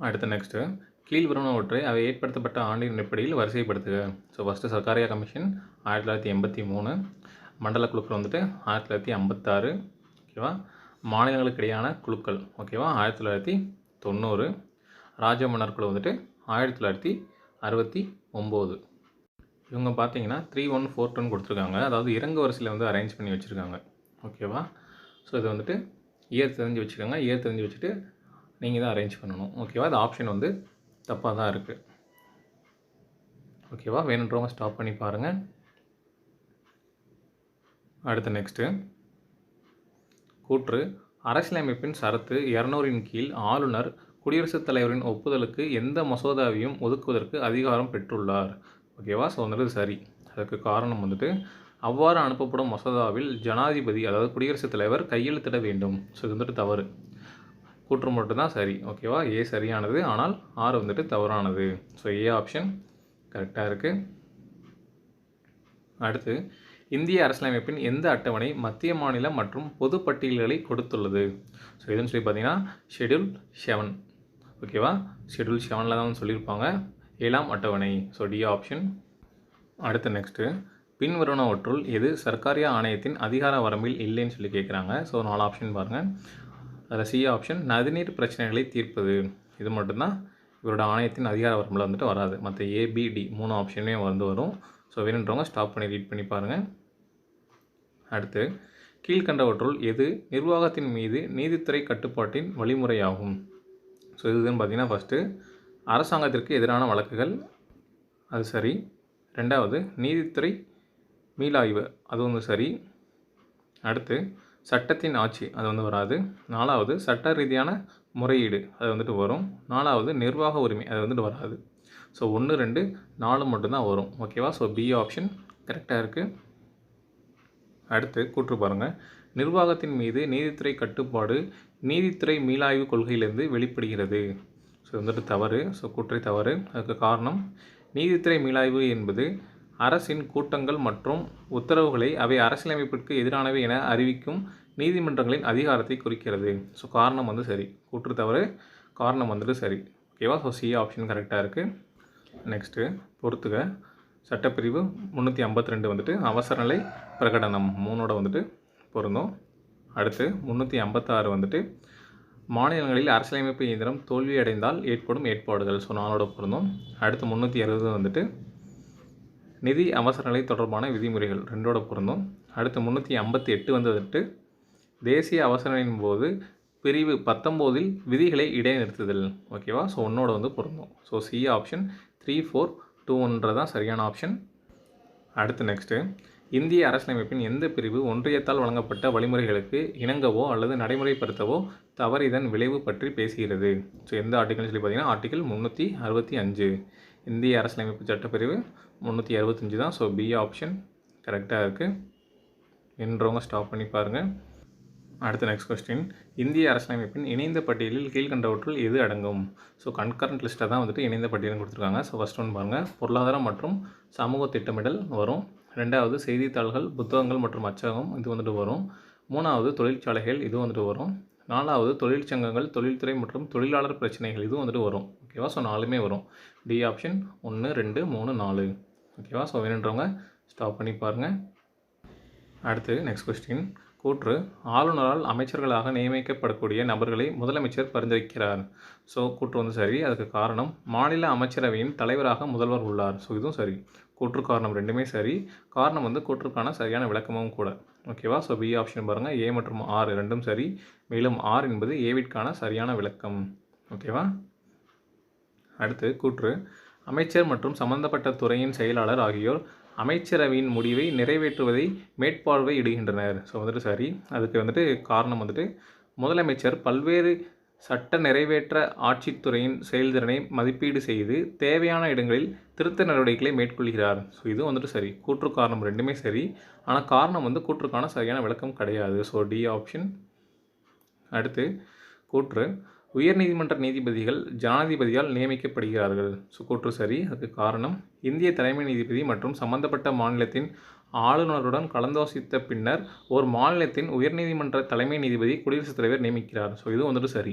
அடுத்து நெக்ஸ்ட்டு கீழ்வருவனவற்றை அவை ஏற்படுத்தப்பட்ட ஆண்டின் அடிப்படையில் வரிசைப்படுத்துக. ஸோ ஃபஸ்ட்டு சர்க்காரியா கமிஷன் 1983, மண்டல குழுக்கள் வந்துட்டு 1956. ஓகேவா? மாநிலங்களுக்கு இடையான குழுக்கள் ஓகேவா 1990. ராஜ மன்னர் குழு வந்துட்டு 1969. இவங்க பார்த்தீங்கன்னா 3142 கொடுத்துருக்காங்க. அதாவது இறங்கு வரிசையில் வந்து அரேஞ்ச் பண்ணி வச்சுருக்காங்க. ஓகேவா? ஸோ இது வந்துட்டு இயர் தெரிஞ்சு வச்சுக்கோங்க. இயர் தெரிஞ்சு வச்சுட்டு நீங்கள் தான் அரேஞ்ச் பண்ணணும். ஓகேவா? அது ஆப்ஷன் வந்து தப்பாக தான் இருக்குது. ஓகேவா? வேணுன்றவங்க ஸ்டாப் பண்ணி பாருங்கள். அடுத்து நெக்ஸ்ட்டு கூற்று அரசியலமைப்பின் சரத்து 200 கீழ் ஆளுநர் குடியரசுத் தலைவரின் ஒப்புதலுக்கு எந்த மசோதாவையும் ஒதுக்குவதற்கு அதிகாரம் பெற்றுள்ளார். ஓகேவா? ஸோ வந்துட்டு சரி. அதுக்கு காரணம் வந்துட்டு அவ்வாறு அனுப்பப்படும் மசோதாவில் ஜனாதிபதி அதாவது குடியரசுத் தலைவர் கையெழுத்திட வேண்டும். ஸோ இது வந்துட்டு தவறு. கூற்று மட்டும்தான் சரி. ஓகேவா? ஏ சரியானது, ஆனால் ஆர் வந்துட்டு தவறானது. ஸோ ஏ ஆப்ஷன் கரெக்டாக இருக்குது. அடுத்து இந்திய அரசியலமைப்பின் எந்த அட்டவணை மத்திய மாநில மற்றும் பொது பட்டியல்களை கொடுத்துள்ளது. ஸோ இதுன்னு சொல்லி பார்த்தீங்கன்னா ஷெட்யூல் 7. ஓகேவா? ஷெட்யூல் 7ல் தான் சொல்லியிருப்பாங்க 7ஆம் அட்டவணை. So D option. அடுத்து நெக்ஸ்ட்டு பின்வருவனவற்றுள் எது சர்க்காரியா ஆணையத்தின் அதிகார வரம்பில் இல்லைன்னு சொல்லி கேட்குறாங்க. ஸோ 4 ஆப்ஷன் பாருங்கள். அதில் சி ஆப்ஷன் நதிநீர் பிரச்சனைகளை தீர்ப்பது. இது மட்டும்தான் இவரோட ஆணையத்தின் அதிகார வரம்பில் வந்துட்டு வராது. மற்ற ஏபிடி 3 ஆப்ஷனுமே வந்து வரும். ஸோ வேணுன்றவங்க ஸ்டாப் பண்ணி ரீட் பண்ணி பாருங்கள். அடுத்து கீழ்கண்டவற்றுள் எது நிர்வாகத்தின் மீது நீதித்துறை கட்டுப்பாட்டின் வழிமுறையாகும். ஸோ இதுன்னு பார்த்தீங்கன்னா ஃபஸ்ட்டு அரசாங்கத்திற்கு எதிரான வழக்குகள், அது சரி. 2வது நீதித்துறை மீளாய்வு, அது வந்து சரி. அடுத்து சட்டத்தின் ஆட்சி, அது வந்து வராது. 4வது சட்ட ரீதியான முறையீடு, அது வந்துட்டு வரும். 4வது நிர்வாக உரிமை, அது வந்துட்டு வராது. ஸோ 1, 2, 4 மட்டும்தான் வரும். ஓகேவா? ஸோ பி ஆப்ஷன் கரெக்டாக இருக்குது. அடுத்து கூற்று பாருங்கள். நிர்வாகத்தின் மீது நீதித்துறை கட்டுப்பாடு நீதித்துறை மீளாய்வு கொள்கையிலிருந்து வெளிப்படுகிறது. ஸோ வந்துட்டு தவறு. ஸோ கூற்றை தவறு. அதுக்கு காரணம் நீதித்துறை மீளாய்வு என்பது அரசின் கூட்டங்கள் மற்றும் உத்தரவுகளை அவை அரசியலமைப்பிற்கு எதிரானவை என அறிவிக்கும் நீதிமன்றங்களின் அதிகாரத்தை குறிக்கிறது. ஸோ காரணம் வந்து சரி. கூற்று தவறு, காரணம் வந்துட்டு சரி. ஓகேவா? ஸோ சி ஆப்ஷன் கரெக்டாக இருக்குது. நெக்ஸ்ட்டு பொறுத்துக சட்டப்பிரிவு 352 வந்துட்டு அவசரநிலை பிரகடனம் 3ஓட வந்துட்டு பொருந்தும். அடுத்து 356 வந்துட்டு மாநிலங்களில் அரசியலமைப்பு இயந்திரம் தோல்வியடைந்தால் ஏற்படும் ஏற்பாடுகள். ஸோ 4ஓட பொருந்தும். அடுத்து 360 வந்துட்டு நிதி அவசரநிலை தொடர்பான விதிமுறைகள் 2ஓட பொருந்தும். அடுத்து 358 வந்துட்டு தேசிய அவசரநிலையின் போது பிரிவு 19 விதிகளை இடைநிறுத்துதல். ஓகேவா? ஸோ 1ஓட வந்து பொருந்தும். ஸோ சி ஆப்ஷன் 3, 4, 2 தான் சரியான ஆப்ஷன். அடுத்து நெக்ஸ்ட்டு இந்திய அரசியலமைப்பின் எந்த பிரிவு ஒன்றியத்தால் வழங்கப்பட்ட வழிமுறைகளுக்கு இணங்கவோ அல்லது நடைமுறைப்படுத்தவோ தவறிதன் விளைவு பற்றி பேசுகிறது. ஸோ எந்த ஆர்டிகல்னு சொல்லி பார்த்தீங்கன்னா ஆர்டிகல் 365. இந்திய அரசியலமைப்பு சட்டப்பிரிவு 365 தான். ஸோ பி ஆப்ஷன் கரெக்டாக இருக்குது. என்றவங்க ஸ்டாப் பண்ணி பாருங்கள். அடுத்த நெக்ஸ்ட் கொஸ்டின் இந்திய அரசியலமைப்பின் இணைந்த பட்டியலில் கீழ்கண்டவற்றுள் எது அடங்கும். ஸோ கன்கரண்ட் லிஸ்ட்டை தான் வந்துட்டு இணைந்த பட்டியலும் கொடுத்துருக்காங்க. ஸோ ஃபஸ்ட் ஒன் பாருங்கள். பொருளாதாரம் மற்றும் சமூக திட்டமிடல் வரும். 2வது செய்தித்தாள்கள் புத்தகங்கள் மற்றும் அச்சகம், இது வந்துட்டு வரும். 3வது தொழிற்சாலைகள், இது வந்துட்டு வரும். 4வது தொழிற்சங்கங்கள் தொழில்துறை மற்றும் தொழிலாளர் பிரச்சனைகள், இது வந்துட்டு வரும். ஓகேவா? ஸோ 4மே வரும். D option 1, 2, 3, 4. ஓகேவா? ஸோ வேணுன்றவங்க ஸ்டாப் பண்ணி பாருங்கள். அடுத்து நெக்ஸ்ட் கொஸ்டின் கூற்று ஆளுநரால் அமைச்சர்களாக நியமிக்கப்படக்கூடிய நபர்களை முதலமைச்சர் பரிந்துரைக்கிறார். ஸோ கூற்று வந்து சரி. அதுக்கு காரணம் மாநில அமைச்சரவையின் தலைவராக முதல்வர் உள்ளார். ஸோ இதுவும் சரி. கூற்று காரணம் ரெண்டுமே சரி. காரணம் வந்து கூற்றுக்கான சரியான விளக்கமும் கூட. ஓகேவா? ஸோ பி ஆப்ஷன் பாருங்கள். ஏ மற்றும் ஆர் ரெண்டும் சரி. மேலும் ஆர் என்பது ஏவிற்கான சரியான விளக்கம். ஓகேவா? அடுத்து கூற்று அமைச்சர் மற்றும் சம்பந்தப்பட்ட துறையின் செயலாளர் ஆகியோர் அமைச்சரவையின் முடிவை நிறைவேற்றுவதை மேற்பார்வையிடுகின்றனர். ஸோ வந்துட்டு சரி. அதுக்கு வந்துட்டு காரணம் வந்துட்டு முதலமைச்சர் பல்வேறு சட்ட நிறைவேற்ற ஆட்சித்துறையின் செயல்திறனை மதிப்பீடு செய்து தேவையான இடங்களில் திருத்த நடவடிக்கைகளை மேற்கொள்கிறார். ஸோ இதுவும் வந்துட்டு சரி. கூற்று காரணம் ரெண்டுமே சரி. ஆனால் காரணம் வந்து கூற்றுக்கான சரியான விளக்கம் கிடையாது. So D option. அடுத்து கூற்று உயர்நீதிமன்ற நீதிபதிகள் ஜனாதிபதியால் நியமிக்கப்படுகிறார்கள். ஸோ கூற்று சரி. அதுக்கு காரணம் இந்திய தலைமை நீதிபதி மற்றும் சம்பந்தப்பட்ட மாநிலத்தின் ஆளுநருடன் கலந்தாலோசித்த பின்னர் ஒரு மாநிலத்தின் உயர்நீதிமன்ற தலைமை நீதிபதி குடியரசுத் தலைவர் நியமிக்கிறார். ஸோ இதுவும் வந்துட்டு சரி.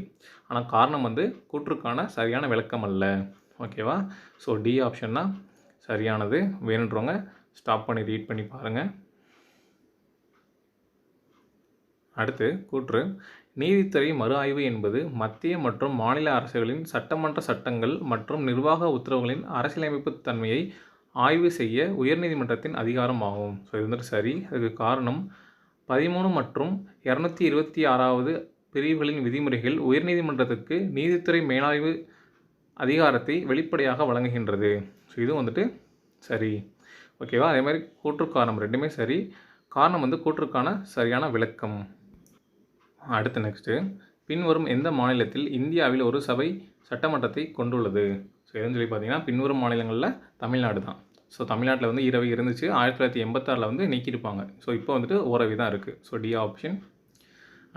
ஆனால் காரணம் வந்து கூற்றுக்கான சரியான விளக்கம் அல்ல. ஓகேவா? ஸோ டி ஆப்ஷன் தான் சரியானது. வேணுன்றவங்க ஸ்டாப் பண்ணி ரீட் பண்ணி பாருங்கள். அடுத்து கூற்று நீதித்துறை மறு ஆய்வு என்பது மத்திய மற்றும் மாநில அரசுகளின் சட்டமன்ற சட்டங்கள் மற்றும் நிர்வாக உத்தரவுகளின் அரசியலமைப்பு தன்மையை ஆய்வு செய்ய உயர்நீதிமன்றத்தின் அதிகாரம் ஆகும். ஸோ இது வந்துட்டு சரி. அதுக்கு காரணம் 13 மற்றும் 226வது பிரிவுகளின் விதிமுறைகள் உயர்நீதிமன்றத்துக்கு நீதித்துறை மேலாய்வு அதிகாரத்தை வெளிப்படையாக வழங்குகின்றது. ஸோ இதுவும் வந்துட்டு சரி. ஓகேவா? அதே மாதிரி கூற்று காரணம் ரெண்டுமே சரி. காரணம் வந்து கூற்றுக்கான சரியான விளக்கம். அடுத்து நெக்ஸ்ட்டு பின்வரும் எந்த மாநிலத்தில் இந்தியாவில் ஒரு சபை சட்டமன்றத்தை கொண்டுள்ளது? ஸோ எதுன்னு சொல்லி பார்த்தீங்கன்னா பின்வரும் மாநிலங்களில் தமிழ்நாடு தான். ஸோ தமிழ்நாட்டில் வந்து இரவு இருந்துச்சு. 1986 வந்து நீக்கியிருப்பாங்க. ஸோ இப்போ வந்துட்டு ஓரவை தான் இருக்குது. So D option.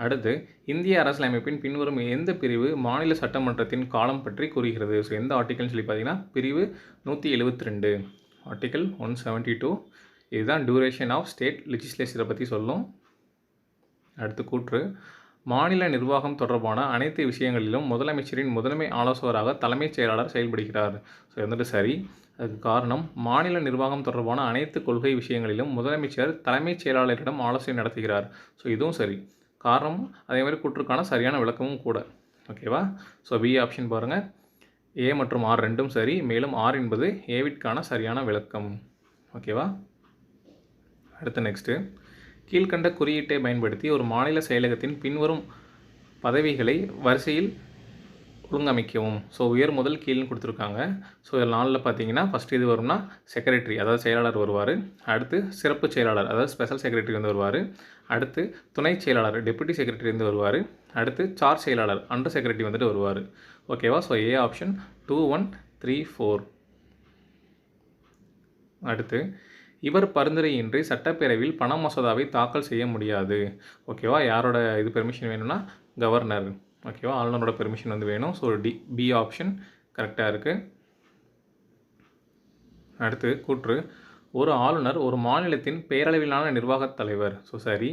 அடுத்து இந்திய அரசியலமைப்பின் பின்வரும் எந்த பிரிவு மாநில சட்டமன்றத்தின் காலம் பற்றி கூறுகிறது? ஸோ எந்த ஆர்டிக்கல்னு சொல்லி பார்த்தீங்கன்னா பிரிவு 172, ஆர்டிக்கல் 172. இதுதான் டியூரேஷன் ஆஃப் ஸ்டேட் லெஜிஸ்லேச்சரை பற்றி சொல்லும். அடுத்து கூற்று மாநில நிர்வாகம் தொடர்பான அனைத்து விஷயங்களிலும் முதலமைச்சரின் முதன்மை ஆலோசகராக தலைமைச் செயலாளர் செயல்படுகிறார். ஸோ வந்துட்டு சரி. அதுக்கு காரணம் மாநில நிர்வாகம் தொடர்பான அனைத்து கொள்கை விஷயங்களிலும் முதலமைச்சர் தலைமைச் செயலாளரிடம் ஆலோசனை நடத்துகிறார். ஸோ இதுவும் சரி. காரணம் அதே மாதிரி கூற்றுக்கான சரியான விளக்கமும் கூட. ஓகேவா? ஸோ பி ஆப்ஷன் பாருங்கள். ஏ மற்றும் ஆர் ரெண்டும் சரி. மேலும் ஆர் என்பது ஏவிற்கான சரியான விளக்கம். ஓகேவா? அடுத்து நெக்ஸ்ட்டு கீழ்கண்ட குறியீட்டை பயன்படுத்தி ஒரு மாநில செயலகத்தின் பின்வரும் பதவிகளை வரிசையில் ஒழுங்கமைக்கவும். ஸோ உயர் முதல் கீழ்னு கொடுத்துருக்காங்க. ஸோ இதில் 4ல் பார்த்தீங்கன்னா ஃபஸ்ட்டு இது வரும்னா செக்ரட்டரி, அதாவது செயலாளர் வருவார். அடுத்து சிறப்பு செயலாளர், அதாவது ஸ்பெஷல் செக்ரட்டரி வந்து வருவார். அடுத்து துணை செயலாளர், டெப்யூட்டி செக்ரட்டரி வந்து வருவார். அடுத்து சார்ஜ் செயலாளர், அண்டர் செக்ரட்டரி வந்துட்டு வருவார். ஓகேவா? So A option 2, 1, 3, 4. அடுத்து இவர் பரிந்துரையின்றி சட்டப்பேரவையில் பண மசோதாவை தாக்கல் செய்ய முடியாது. ஓகேவா? யாரோட இது பெர்மிஷன் வேணும்னா கவர்னர். ஓகேவா? ஆளுநரோட பெர்மிஷன் வந்து வேணும். ஸோ பி ஆப்ஷன் கரெக்டாக இருக்குது. அடுத்து கூற்று ஒரு ஆளுநர் ஒரு மாநிலத்தின் பெயரளவிலான நிர்வாகத் தலைவர். ஸோ சரி.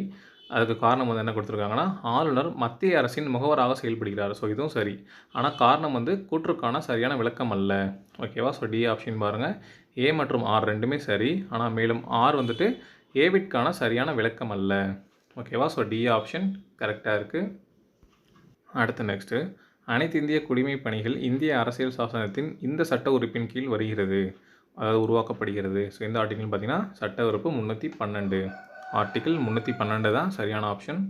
அதுக்கு காரணம் வந்து என்ன கொடுத்துருக்காங்கன்னா ஆளுநர் மத்திய அரசின் முகவராக செயல்படுகிறார். ஸோ இதுவும் சரி. ஆனால் காரணம் வந்து கூற்றுக்கான சரியான விளக்கம் அல்ல. ஓகேவா? ஸோ டி ஆப்ஷன் பாருங்கள். ஏ மற்றும் ஆர் ரெண்டுமே சரி. ஆனால் மேலும் ஆர் வந்துட்டு ஏவிற்கான சரியான விளக்கம் அல்ல. ஓகேவா? ஸோ டி ஆப்ஷன் கரெக்டாக இருக்குது. அடுத்து நெக்ஸ்ட்டு அனைத்து இந்திய குடிமைப் பணிகள் இந்திய அரசியல் சாசனத்தின் இந்த சட்ட உறுப்பின் கீழ் வருகிறது, அதாவது உருவாக்கப்படுகிறது. ஸோ இந்த ஆர்டிக்கல்னு பார்த்தீங்கன்னா சட்ட உறுப்பு 312, ஆர்டிக்கிள் 312 தான் சரியான ஆப்ஷன்.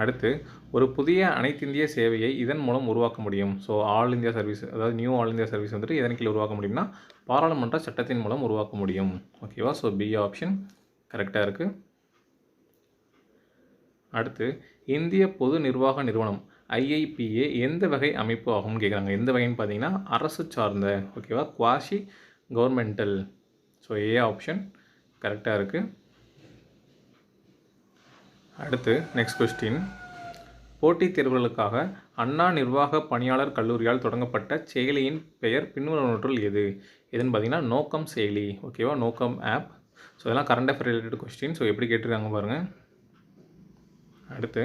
அடுத்து ஒரு புதிய அனைத்திந்திய சேவையை இதன் மூலம் உருவாக்க முடியும். ஸோ ஆல் இந்தியா சர்வீஸ், அதாவது நியூ ஆல் இந்தியா சர்வீஸ் வந்துட்டு இதன் கீழ் உருவாக்க முடியும்னா பாராளுமன்ற சட்டத்தின் மூலம் உருவாக்க முடியும். ஓகேவா? ஸோ பி ஆப்ஷன் கரெக்டாக இருக்குது. அடுத்து இந்திய பொது நிர்வாக நிறுவனம் IIPA எந்த வகை அமைப்பு ஆகும்னு கேட்குறாங்க. எந்த வகைன்னு பார்த்தீங்கன்னா அரசு சார்ந்த. ஓகேவா? Quasi governmental. So A option கரெக்டாக இருக்குது. அடுத்து நெக்ஸ்ட் கொஸ்டின் போட்டித் தேர்வுகளுக்காக அண்ணா நிர்வாக பணியாளர் கல்லூரியால் தொடங்கப்பட்ட செயலியின் பெயர் பின்வருவனவற்றுள் எது? எதுன்னு பார்த்தீங்கன்னா நோக்கம் செயலி. ஓகேவா? நோக்கம் ஆப். ஸோ இதெல்லாம் current affair related question. So எப்படி கேட்டிருக்காங்க பாருங்கள். அடுத்து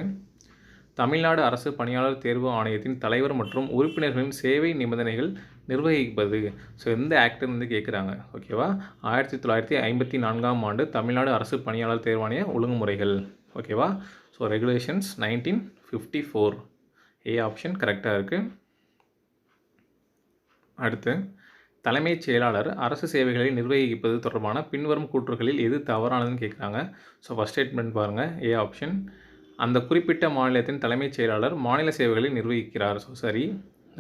தமிழ்நாடு அரசு பணியாளர் தேர்வு ஆணையத்தின் தலைவர் மற்றும் உறுப்பினர்களின் சேவை நிபந்தனைகள் நிர்வகிப்பது. ஸோ எந்த ஆக்ட் வந்து கேட்குறாங்க. ஓகேவா? 1954ஆம் ஆண்டு தமிழ்நாடு அரசு பணியாளர் தேர்வாணைய ஒழுங்குமுறைகள். ஓகேவா? So regulations 1954. ஏ ஆப்ஷன் கரெக்டாக இருக்குது. அடுத்து தலைமைச் செயலாளர் அரசு சேவைகளை நிர்வகிப்பது தொடர்பான பின்வரும் கூற்றுகளில் எது தவறானதுன்னு கேட்குறாங்க. ஸோ ஃபஸ்ட் ஸ்டேட்மெண்ட் பாருங்கள். A option. அந்த குறிப்பிட்ட மாநிலத்தின் தலைமைச் செயலாளர் மாநில சேவைகளை நிர்வகிக்கிறார். ஸோ சரி.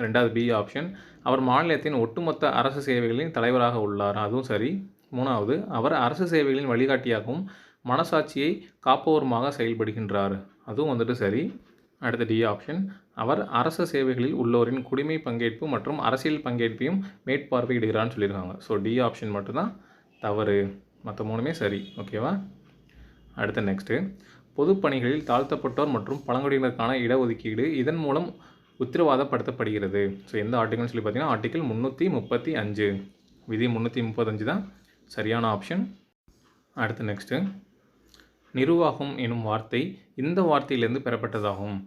ரெண்டாவது பி ஆப்ஷன். அவர் மாநிலத்தின் ஒட்டுமொத்த அரசு சேவைகளின் தலைவராக உள்ளார். அதுவும் சரி. மூணாவது அவர் அரசு சேவைகளின் வழிகாட்டியாகவும் மனசாட்சியை காப்பவருமாக செயல்படுகின்றார். அதுவும் வந்துட்டு சரி. அடுத்து டி ஆப்ஷன், அவர் அரசு சேவைகளில் உள்ளோரின் குடிமை பங்கேற்பு மற்றும் அரசியல் பங்கேற்பையும் மேற்பார்வையிடுகிறான்னு சொல்லியிருக்காங்க. ஸோ டி ஆப்ஷன் மட்டும்தான் தவறு, மற்ற 3மே சரி. ஓகேவா? அடுத்து நெக்ஸ்ட்டு, பொதுப்பணிகளில் தாழ்த்தப்பட்டோர் மற்றும் பழங்குடியினருக்கான இடஒதுக்கீடு இதன் மூலம் உத்தரவாதப்படுத்தப்படுகிறது. ஸோ எந்த ஆர்டிகல்னு சொல்லி பார்த்தீங்கன்னா ஆர்டிகல் 335, விதி 335 தான் சரியான ஆப்ஷன். அடுத்து நெக்ஸ்ட்டு, நிர்வாகம் எனும் வார்த்தை இந்த வார்த்தையிலேருந்து பெறப்பட்டதாகும்.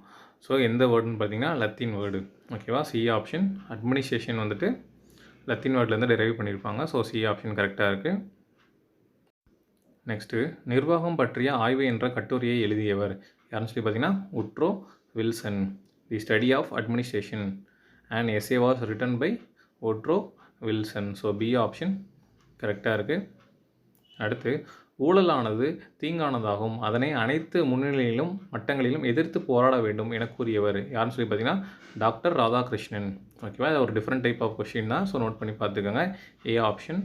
ஸோ எந்த வேர்டுன்னு பார்த்தீங்கன்னா லத்தீன் வேர்டு. ஓகேவா? சி ஆப்ஷன், அட்மினிஸ்ட்ரேஷன் வந்துட்டு லத்தீன் வேர்ட்லேருந்து டெரைவ் பண்ணியிருப்பாங்க. ஸோ சி ஆப்ஷன் கரெக்டாக இருக்குது. நெக்ஸ்ட்டு, நிர்வாகம் பற்றிய ஆய்வு என்ற கட்டுரையை எழுதியவர் யாருன்னு சொல்லி பார்த்தீங்கன்னா Woodrow Wilson. The study of administration and essay was written by Woodrow Wilson. So B option கரெக்டாக இருக்குது. அடுத்து, ஊழலானது தீங்கானதாகும், அதனை அனைத்து முன்னிலையிலும் மட்டங்களிலும் எதிர்த்து போராட வேண்டும் என கூறியவர் யாருன்னு சொல்லி பார்த்தீங்கன்னா டாக்டர் ராதாகிருஷ்ணன். ஓகேவா? இது ஒரு டிஃப்ரெண்ட் டைப் ஆஃப் கொஸ்டின் தான். ஸோ நோட் பண்ணி பார்த்துக்கோங்க. A option.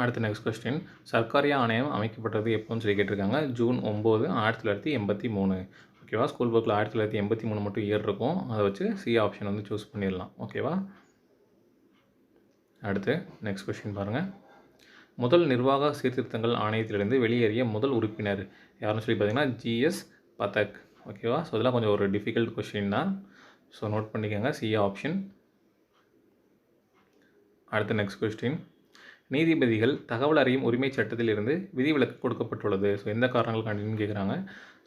அடுத்து நெக்ஸ்ட் கொஸ்டின், சர்க்காரியா ஆணையம் அமைக்கப்பட்டது எப்போன்னு சொல்லி கேட்டிருக்காங்க. ஜூன் 9, 1983. ஓகேவா? ஸ்கூல் புக்கில் 1983 மட்டும் இயர் இருக்கும், அதை வச்சு சி ஆப்ஷன் வந்து சூஸ் பண்ணிடலாம். ஓகேவா? அடுத்து நெக்ஸ்ட் கொஸ்டின் பாருங்கள். முதல் நிர்வாக சீர்திருத்தங்கள் ஆணையத்திலிருந்து வெளியேறிய முதல் உறுப்பினர் யாருன்னு சொல்லி பார்த்தீங்கன்னா ஜிஎஸ் பதக். ஓகேவா? ஸோ இதெல்லாம் கொஞ்சம் ஒரு டிஃபிகல்ட் கொஸ்டின் தான். ஸோ நோட் பண்ணிக்கோங்க. C option. அடுத்த நெக்ஸ்ட் கொஸ்டின், நீதிபதிகள் தகவல் அறியும் உரிமை சட்டத்தில் இருந்து விதிவிலக்கு கொடுக்கப்பட்டுள்ளது. ஸோ எந்த காரணங்களுக்காண்டின்னு கேட்குறாங்க.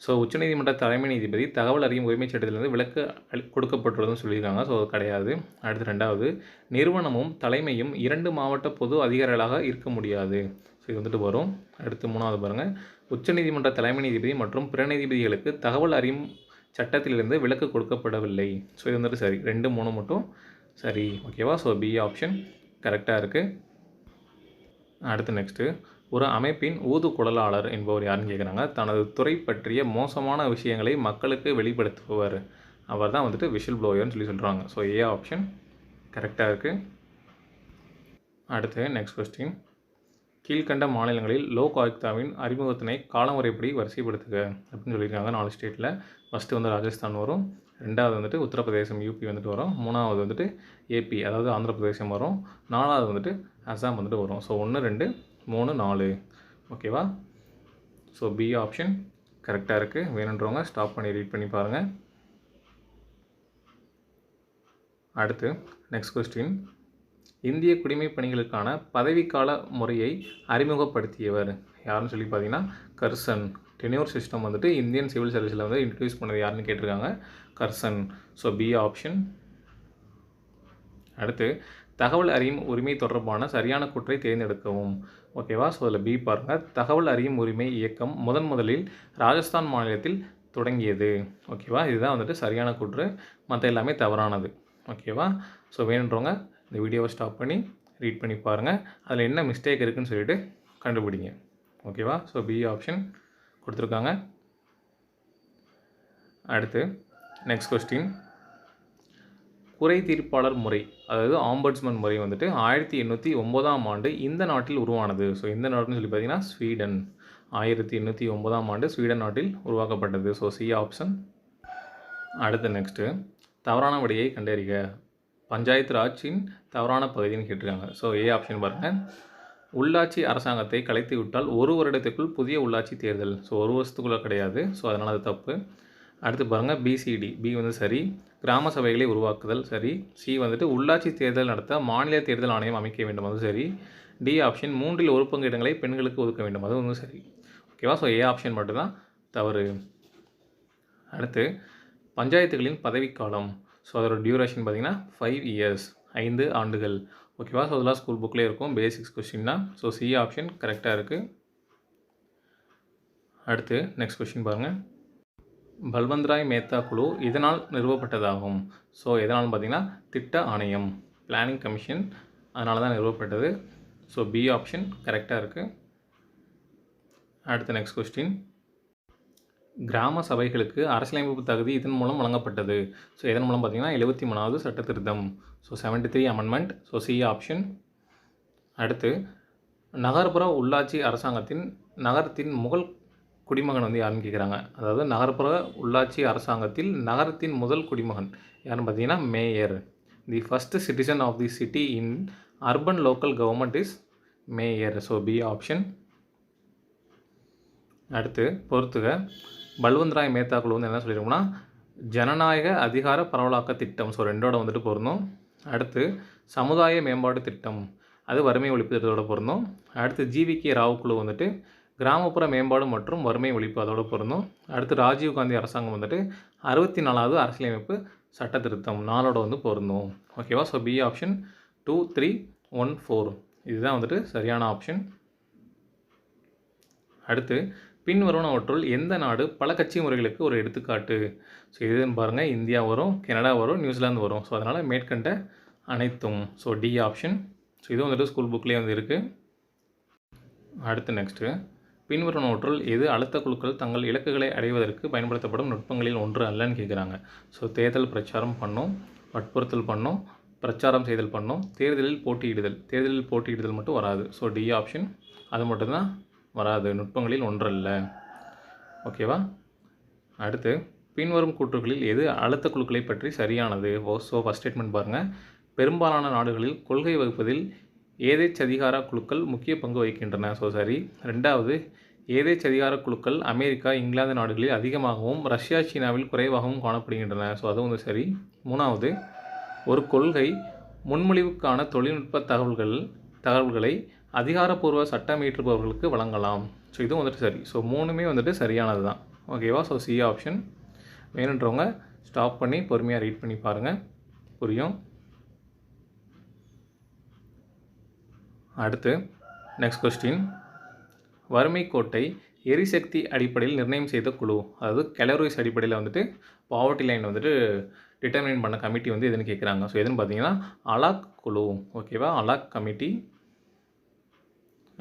ஸோ உச்சநீதிமன்ற தலைமை நீதிபதி தகவல் அறியும் உரிமை சட்டத்திலிருந்து விலக்கு கொடுக்கப்பட்டுள்ளதுன்னு சொல்லியிருக்காங்க. ஸோ அது கிடையாது. அடுத்து ரெண்டாவது, நிறுவனமும் தலைமையும் 2 மாவட்ட பொது அதிகாரிகளாக இருக்க முடியாது. ஸோ இது வந்துட்டு வரும். அடுத்து மூணாவது பாருங்கள், உச்சநீதிமன்ற தலைமை நீதிபதி மற்றும் பிற நீதிபதிகளுக்கு தகவல் அறியும் சட்டத்திலிருந்து விலக்கு கொடுக்கப்படவில்லை. ஸோ இது வந்துட்டு சரி. 2, 3 மட்டும் சரி. ஓகேவா? ஸோ பி ஆப்ஷன் கரெக்டாக இருக்குது. அடுத்து நெக்ஸ்ட்டு, ஒரு அமைப்பின் ஊதுகுழலாளர் என்பவர் யாருன்னு கேட்குறாங்க. தனது துறை பற்றிய மோசமான விஷயங்களை மக்களுக்கு வெளிப்படுத்துபவர், அவர் தான் வந்துட்டு விஷல் ப்ளோயர்னு சொல்லி சொல்கிறாங்க. ஸோ ஏ ஆப்ஷன் கரெக்டாக இருக்குது. அடுத்து நெக்ஸ்ட் கொஸ்டின், கீழ்கண்ட மாநிலங்களில் லோக் ஆயுக்தாவின் அறிமுகத்தினை காலமுறைப்படி வரிசைப்படுத்துக அப்படின்னு சொல்லியிருக்காங்க. 4 ஸ்டேட்டில். ஃபஸ்ட்டு வந்து ராஜஸ்தான் வரும், ரெண்டாவது வந்துட்டு உத்தரப்பிரதேசம் யூபி வந்துட்டு வரும், மூணாவது வந்துட்டு ஏபி அதாவது ஆந்திர பிரதேசம் வரும், நாலாவது வந்துட்டு அசாம் வந்துட்டு வரும். ஸோ 1, 2, 3, 4. ஓகேவா? ஸோ பி ஆப்ஷன் கரெக்டாக இருக்குது. வேணுன்றவங்க ஸ்டாப் பண்ணி ரீட் பண்ணி பாருங்கள். அடுத்து நெக்ஸ்ட் கொஸ்டின், இந்திய குடிமைப் பணிகளுக்கான பதவிக்கால முறையை அறிமுகப்படுத்தியவர் யாருன்னு சொல்லி பார்த்தீங்கன்னா கர்சன். டென்யூர் சிஸ்டம் வந்துட்டு இந்தியன் சிவில் சர்வீஸில் வந்து இன்ட்ரடியூஸ் பண்ணது யாருன்னு கேட்டிருக்காங்க. கர்சன். So B option. அடுத்து, தகவல் அறியும் உரிமை தொடர்பான சரியான கூற்றை தேர்ந்தெடுக்கவும். ஓகேவா? ஸோ அதில் பி பாருங்கள். தகவல் அறியும் உரிமை இயக்கம் முதலில் ராஜஸ்தான் மாநிலத்தில் தொடங்கியது. ஓகேவா? இதுதான் வந்துட்டு சரியான கூற்று, மற்ற எல்லாமே தவறானது. ஓகேவா? ஸோ வேணுன்றவங்க இந்த வீடியோவை ஸ்டாப் பண்ணி ரீட் பண்ணி பாருங்கள், அதில் என்ன மிஸ்டேக் இருக்குதுன்னு சொல்லிட்டு கண்டுபிடிங்க. ஓகேவா? ஸோ பி ஆப்ஷன் கொடுத்துருக்காங்க. அடுத்து நெக்ஸ்ட் கொஸ்டின், குறை தீர்ப்பாளர் முறை அதாவது ஆம்பட்ஸ்மன் முறை வந்துட்டு 1809ஆம் ஆண்டு இந்த நாட்டில் உருவானது. ஸோ இந்த நாட்டுன்னு சொல்லி பார்த்தீங்கன்னா ஸ்வீடன். 1809ஆம் ஆண்டு ஸ்வீடன் நாட்டில் உருவாக்கப்பட்டது. So C option. அடுத்து நெக்ஸ்ட்டு, தவறான விடையை கண்டறிக. பஞ்சாயத்து ராஜின் தவறான பகுதின்னு கேட்டிருக்காங்க. ஸோ ஏ ஆப்ஷன் பாருங்கள். உள்ளாட்சி அரசாங்கத்தை கலைத்து விட்டால் 1 வருடத்துக்குள் புதிய உள்ளாட்சி தேர்தல். ஸோ 1 வருஷத்துக்குள்ளே கிடையாது. ஸோ அதனால் அது தப்பு. அடுத்து பாருங்கள் பிசிடி. பி வந்து சரி. கிராம சபைகளை உருவாக்குதல் சரி. சி வந்துட்டு உள்ளாட்சி தேர்தல் நடத்த மாநில தேர்தல் ஆணையம் அமைக்க வேண்டும், அது சரி. டி ஆப்ஷன் 3இல் 1 பங்கு இடங்களை பெண்களுக்கு ஒதுக்க வேண்டும், அது வந்து சரி. ஓகேவா? ஸோ ஏ ஆப்ஷன் மட்டும்தான் தவறு. அடுத்து, பஞ்சாயத்துகளின் பதவிக்காலம். ஸோ அதோட டியூரேஷன் பார்த்திங்கன்னா 5 இயர்ஸ், 5 ஆண்டுகள். ஓகேவா? ஸோ அதெல்லாம் ஸ்கூல் புக்லேயே இருக்கும், பேசிக்ஸ் கொஸ்டின் தான். ஸோ சி ஆப்ஷன் கரெக்டாக இருக்குது. அடுத்து நெக்ஸ்ட் கொஸ்டின் பாருங்கள். பல்வந்த்ராய் மேத்தா குழு இதனால் நிறுவப்பட்டதாகும். ஸோ எதனால்னு பார்த்தீங்கன்னா திட்ட ஆணையம், பிளானிங் கமிஷன், அதனால தான் நிறுவப்பட்டது. ஸோ பி ஆப்ஷன் கரெக்டாக இருக்குது. அடுத்த நெக்ஸ்ட் கொஸ்டின், கிராம சபைகளுக்கு அரசியலமைப்பு தகுதி இதன் மூலம் வழங்கப்பட்டது. ஸோ இதன் மூலம் பார்த்தீங்கன்னா 73வது சட்ட திருத்தம். So 73 amendment. So C option. அடுத்து, நகர்ப்புற உள்ளாட்சி அரசாங்கத்தின் நகரத்தின் குடிமகன் வந்து யாருன்னு கேட்குறாங்க. அதாவது நகர்ப்புற உள்ளாட்சி அரசாங்கத்தில் நகரத்தின் முதல் குடிமகன் யாருன்னு பார்த்தீங்கன்னா mayor. The first citizen of the city in urban local government is mayor. So B option. அடுத்து பொறுத்துக. பல்வந்த்ராய் மேத்தா குழு வந்து என்ன சொல்லியிருக்கோம்னா ஜனநாயக அதிகார பரவலாக்க திட்டம். ஸோ ரெண்டோட வந்துட்டு பொருந்தும். அடுத்து சமுதாய மேம்பாடு திட்டம், அது வறுமை ஒழிப்பு திட்டத்தோட பொருந்தும். அடுத்து ஜிவிகே ராவ் குழு வந்துட்டு கிராமப்புற மேம்பாடு மற்றும் வறுமை ஒழிப்பு அதோட பொருந்தும். அடுத்து ராஜீவ்காந்தி அரசாங்கம் வந்துட்டு 64வது அரசியலமைப்பு சட்ட திருத்தம் 4ஓட வந்து பொருந்தும். ஓகேவா? ஸோ பி ஆப்ஷன் 2, 3, 1, 4 இதுதான் வந்துட்டு சரியான ஆப்ஷன். அடுத்து பின்வருவனவற்றுள் எந்த நாடு பல கட்சி முறைகளுக்கு ஒரு எடுத்துக்காட்டு? ஸோ இதுன்னு பாருங்கள், இந்தியா வரும், கனடா வரும், நியூசிலாந்து வரும். ஸோ அதனால் மேற்கண்ட அனைத்தும். So D option. ஸோ இதுவும் வந்துட்டு ஸ்கூல் புக்லேயே வந்து இருக்குது. அடுத்து நெக்ஸ்ட்டு பின்வருவனவற்றுள் எது அழுத்த குழுக்கள் தங்கள் இலக்குகளை அடைவதற்கு பயன்படுத்தப்படும் நுட்பங்களில் ஒன்று அல்லன்னு கேட்குறாங்க. ஸோ தேர்தல் பிரச்சாரம் பண்ணும், வற்புறுத்தல் பண்ணும், பிரச்சாரம் செய்தல் பண்ணும், தேர்தலில் போட்டியிடுதல். தேர்தலில் போட்டியிடுதல் மட்டும் வராது. So D option. அது மட்டும்தான் வராது, நுட்பங்களில் ஒன்றல்ல. ஓகேவா? அடுத்து பின்வரும் கூற்றுகளில் எது அழுத்த குழுக்களை பற்றி சரியானது? ஸோ ஃபஸ்ட் ஸ்டேட்மெண்ட் பாருங்கள். பெரும்பாலான நாடுகளில் கொள்கை வகுப்பதில் ஏதேச்சதிகார குழுக்கள் முக்கிய பங்கு வகிக்கின்றன. ஸோ சரி. ரெண்டாவது, ஏதேச்சதிகார குழுக்கள் அமெரிக்கா, இங்கிலாந்து நாடுகளில் அதிகமாகவும் ரஷ்யா, சீனாவில் குறைவாகவும் காணப்படுகின்றன. ஸோ அதுவும் சரி. மூணாவது, ஒரு கொள்கை முன்மொழிவுக்கான தொழில்நுட்ப தகவல்களை அதிகாரப்பூர்வ சட்டம் இயற்றுபவர்களுக்கு வழங்கலாம். ஸோ இதுவும் வந்துட்டு சரி. ஸோ மூணுமே வந்துட்டு சரியானது தான். ஓகேவா? So C option. வேணுன்றவங்க ஸ்டாப் பண்ணி பொறுமையாக ரீட் பண்ணி பாருங்கள், புரியும். அடுத்து நெக்ஸ்ட் கொஸ்டின். வறுமை கோட்டை எரிசக்தி அடிப்படையில் நிர்ணயம் செய்த குழு, அதாவது கலோரிஸ் அடிப்படையில் வந்துட்டு பாவர்ட்டி லைன் வந்துட்டு டிட்டர்மைன் பண்ண கமிட்டி வந்து எதுன்னு கேட்குறாங்க. ஸோ எதுன்னு பார்த்தீங்கன்னா அலாக் குழு. ஓகேவா? அலாக் கமிட்டி.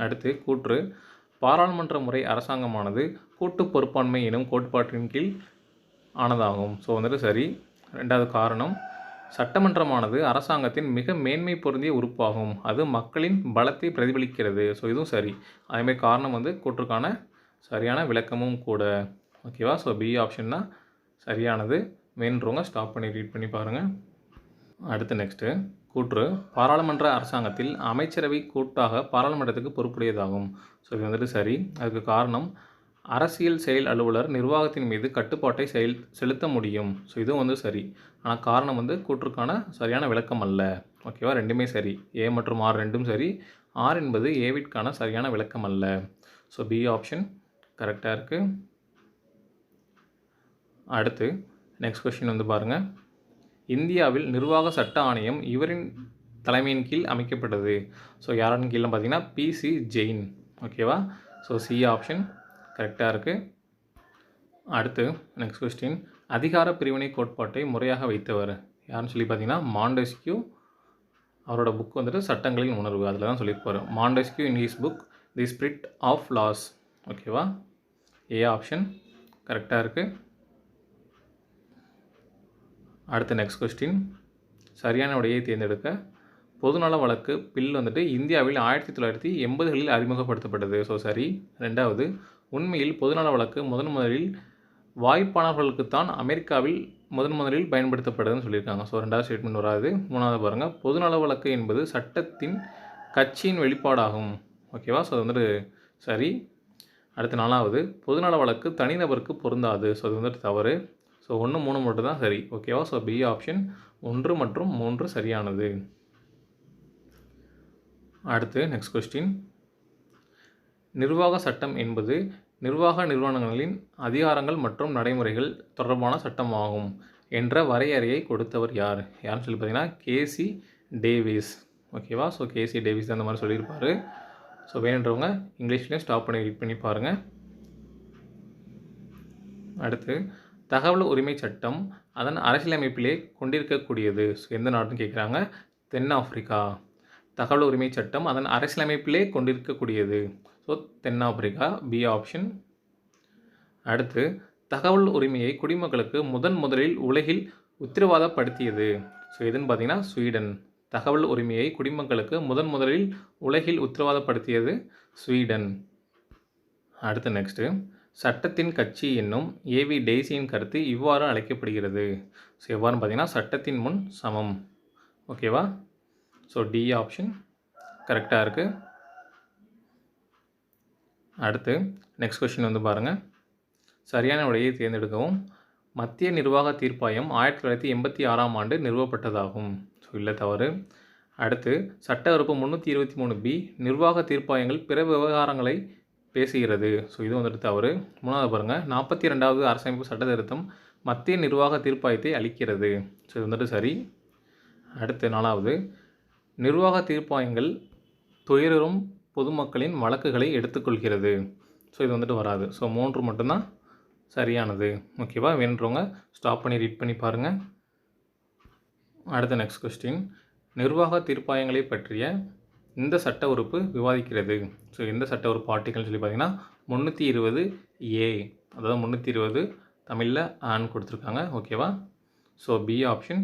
அடுத்து கூற்று. பாராளுமன்ற முறை அரசாங்கமானது கூட்டு பொறுப்பாண்மை எனும் கோட்பாட்டின் கீழ் ஆனதாகும். ஸோ வந்துட்டு சரி. ரெண்டாவது காரணம், சட்டமன்றமானது அரசாங்கத்தின் மிக மேன்மை பொருந்திய உறுப்பாகும், அது மக்களின் பலத்தை பிரதிபலிக்கிறது. ஸோ இதுவும் சரி. அதேமாதிரி காரணம் வந்து கூற்றுக்கான சரியான விளக்கமும் கூட. ஓகேவா? ஸோ பி ஆப்ஷன் தான் சரியானது. வேணுன்றவங்க ஸ்டாப் பண்ணி ரீட் பண்ணி பாருங்கள். அடுத்து நெக்ஸ்ட்டு கூற்று. பாராளுமன்ற அரசாங்கத்தில் அமைச்சரவை கூட்டாக பாராளுமன்றத்துக்கு பொறுப்புடையதாகும். ஸோ இது வந்துட்டு சரி. அதுக்கு காரணம், அரசியல் செயல் அலுவலர் நிர்வாகத்தின் மீது கட்டுப்பாட்டை செலுத்த முடியும். ஸோ இதுவும் வந்து சரி. ஆனால் காரணம் வந்து கூற்றுக்கான சரியான விளக்கம் அல்ல. ஓகேவா? ரெண்டுமே சரி. ஏ மற்றும் ஆர் ரெண்டும் சரி. ஆர் என்பது ஏவிற்கான சரியான விளக்கம் அல்ல. ஸோ பி ஆப்ஷன் கரெக்டாக இருக்குது. அடுத்து நெக்ஸ்ட் கொஸ்டின் வந்து பாருங்கள். இந்தியாவில் நிர்வாக சட்ட ஆணையம் இவரின் தலைமையின் கீழ் அமைக்கப்பட்டது. ஸோ யாரின் கீழே பார்த்தீங்கன்னா பிசி ஜெயின். ஓகேவா? ஸோ சி ஆப்ஷன் கரெக்டாக இருக்குது. அடுத்து நெக்ஸ்ட் கொஸ்டின். அதிகார பிரிவினை கோட்பாட்டை முறையாக வைத்தவர் யாருன்னு சொல்லி பார்த்தீங்கன்னா மாண்டெஸ்கியூ. அவரோட புக் வந்துட்டு சட்டங்களின் உணர்வு, அதில் தான் சொல்லியிருப்பார். Montesquieu in his book the spirit of laws. ஓகேவா? ஏ ஆப்ஷன் கரெக்டாக இருக்குது. அடுத்த நெக்ஸ்ட் கொஸ்டின். சரியான விடையை தேர்ந்தெடுக்க. பொதுநல வழக்கு பில் வந்துட்டு இந்தியாவில் 1980களில் அறிமுகப்படுத்தப்பட்டது. ஸோ சரி. ரெண்டாவது, உண்மையில் பொதுநல வழக்கு முதலில் வாய்ப்பாளர்களுக்குத்தான் அமெரிக்காவில் முதலில் பயன்படுத்தப்படுதுன்னு சொல்லியிருக்காங்க. ஸோ ரெண்டாவது ஸ்டேட்மெண்ட் வராது. மூணாவது பாருங்கள். பொதுநல வழக்கு என்பது சட்டத்தின் கட்சியின் வெளிப்பாடாகும். ஓகேவா? ஸோ அது வந்துட்டு சரி. அடுத்து நாலாவது, பொதுநல வழக்கு தனிநபருக்கு பொருந்தாது. ஸோ அது வந்துட்டு தவறு. ஸோ 1, 3 மட்டும் தான் சரி. ஓகேவா? ஸோ பி ஆப்ஷன் 1 மற்றும் 3 சரியானது. அடுத்து நெக்ஸ்ட் கொஸ்டின். நிர்வாக சட்டம் என்பது நிர்வாக நிறுவனங்களின் அதிகாரங்கள் மற்றும் நடைமுறைகள் தொடர்பான சட்டமாகும் என்ற வரையறையை கொடுத்தவர் யார்? யாருன்னு சொல்லி பார்த்தீங்கன்னா கேசி டேவிஸ். ஓகேவா? ஸோ கேசி டேவிஸ் தான் அந்த மாதிரி சொல்லியிருப்பார். ஸோ வேணுன்றவங்க இங்கிலீஷ்லேயும் ஸ்டாப் பண்ணி ரீட் பண்ணி பாருங்கள். அடுத்து, தகவல் உரிமை சட்டம் அதன் அரசியலமைப்பிலே கொண்டிருக்கக்கூடியது. ஸோ எந்த நாடுன்னு கேட்குறாங்க. தென்னாப்பிரிக்கா. தகவல் உரிமை சட்டம் அதன் அரசியலமைப்பிலே கொண்டிருக்கக்கூடியது. ஸோ தென்னாப்பிரிக்கா. B option. அடுத்து, தகவல் உரிமையை குடிமக்களுக்கு முதலில் உலகில் உத்தரவாதப்படுத்தியது. ஸோ எதுன்னு பார்த்தீங்கன்னா ஸ்வீடன். தகவல் உரிமையை குடிமக்களுக்கு முதலில் உலகில் உத்தரவாதப்படுத்தியது ஸ்வீடன். அடுத்து நெக்ஸ்ட்டு, சட்டத்தின் கட்சி என்னும் ஏவி டெய்ஸியின் கருத்து இவ்வாறு அழைக்கப்படுகிறது. ஸோ எவ்வாறுன்னு பார்த்தீங்கன்னா சட்டத்தின் முன் சமம். ஓகேவா? ஸோ டி ஆப்ஷன் கரெக்டாக இருக்குது. அடுத்து நெக்ஸ்ட் கொஸ்டின் வந்து பாருங்கள். சரியான விடையை தேர்ந்தெடுக்கவும். மத்திய நிர்வாக தீர்ப்பாயம் 1986ஆம் ஆண்டு நிறுவப்பட்டதாகும். ஸோ இல்லை, தவறு. அடுத்து சட்ட உறுப்பு 323B நிர்வாக தீர்ப்பாயங்கள் பிற விவகாரங்களை பேசுகிறது. ஸோ இது வந்துட்டு தவறு. மூணாவது பாருங்கள், 42வது அரசமைப்பு சட்ட திருத்தம் மத்திய நிர்வாக தீர்ப்பாயத்தை அளிக்கிறது. ஸோ இது வந்துட்டு சரி. அடுத்து நாலாவது, நிர்வாக தீர்ப்பாயங்கள் துயரும் பொதுமக்களின் வழக்குகளை எடுத்துக்கொள்கிறது. ஸோ இது வந்துட்டு வராது. ஸோ 3 மட்டும்தான் சரியானது. ஓகேவா? வேணுன்றவங்க ஸ்டாப் பண்ணி ரீட் பண்ணி பாருங்கள். அடுத்த நெக்ஸ்ட் கொஸ்டின், நிர்வாக தீர்ப்பாயங்களை பற்றிய இந்த சட்ட உறுப்பு விவாதிக்கிறது. ஸோ எந்த சட்ட உறுப்பு ஆர்டிக்கல்னு சொல்லி பார்த்தீங்கன்னா 320A, அதாவது 320 தமிழில் ஆன் கொடுத்துருக்காங்க. ஓகேவா? ஸோ பி ஆப்ஷன்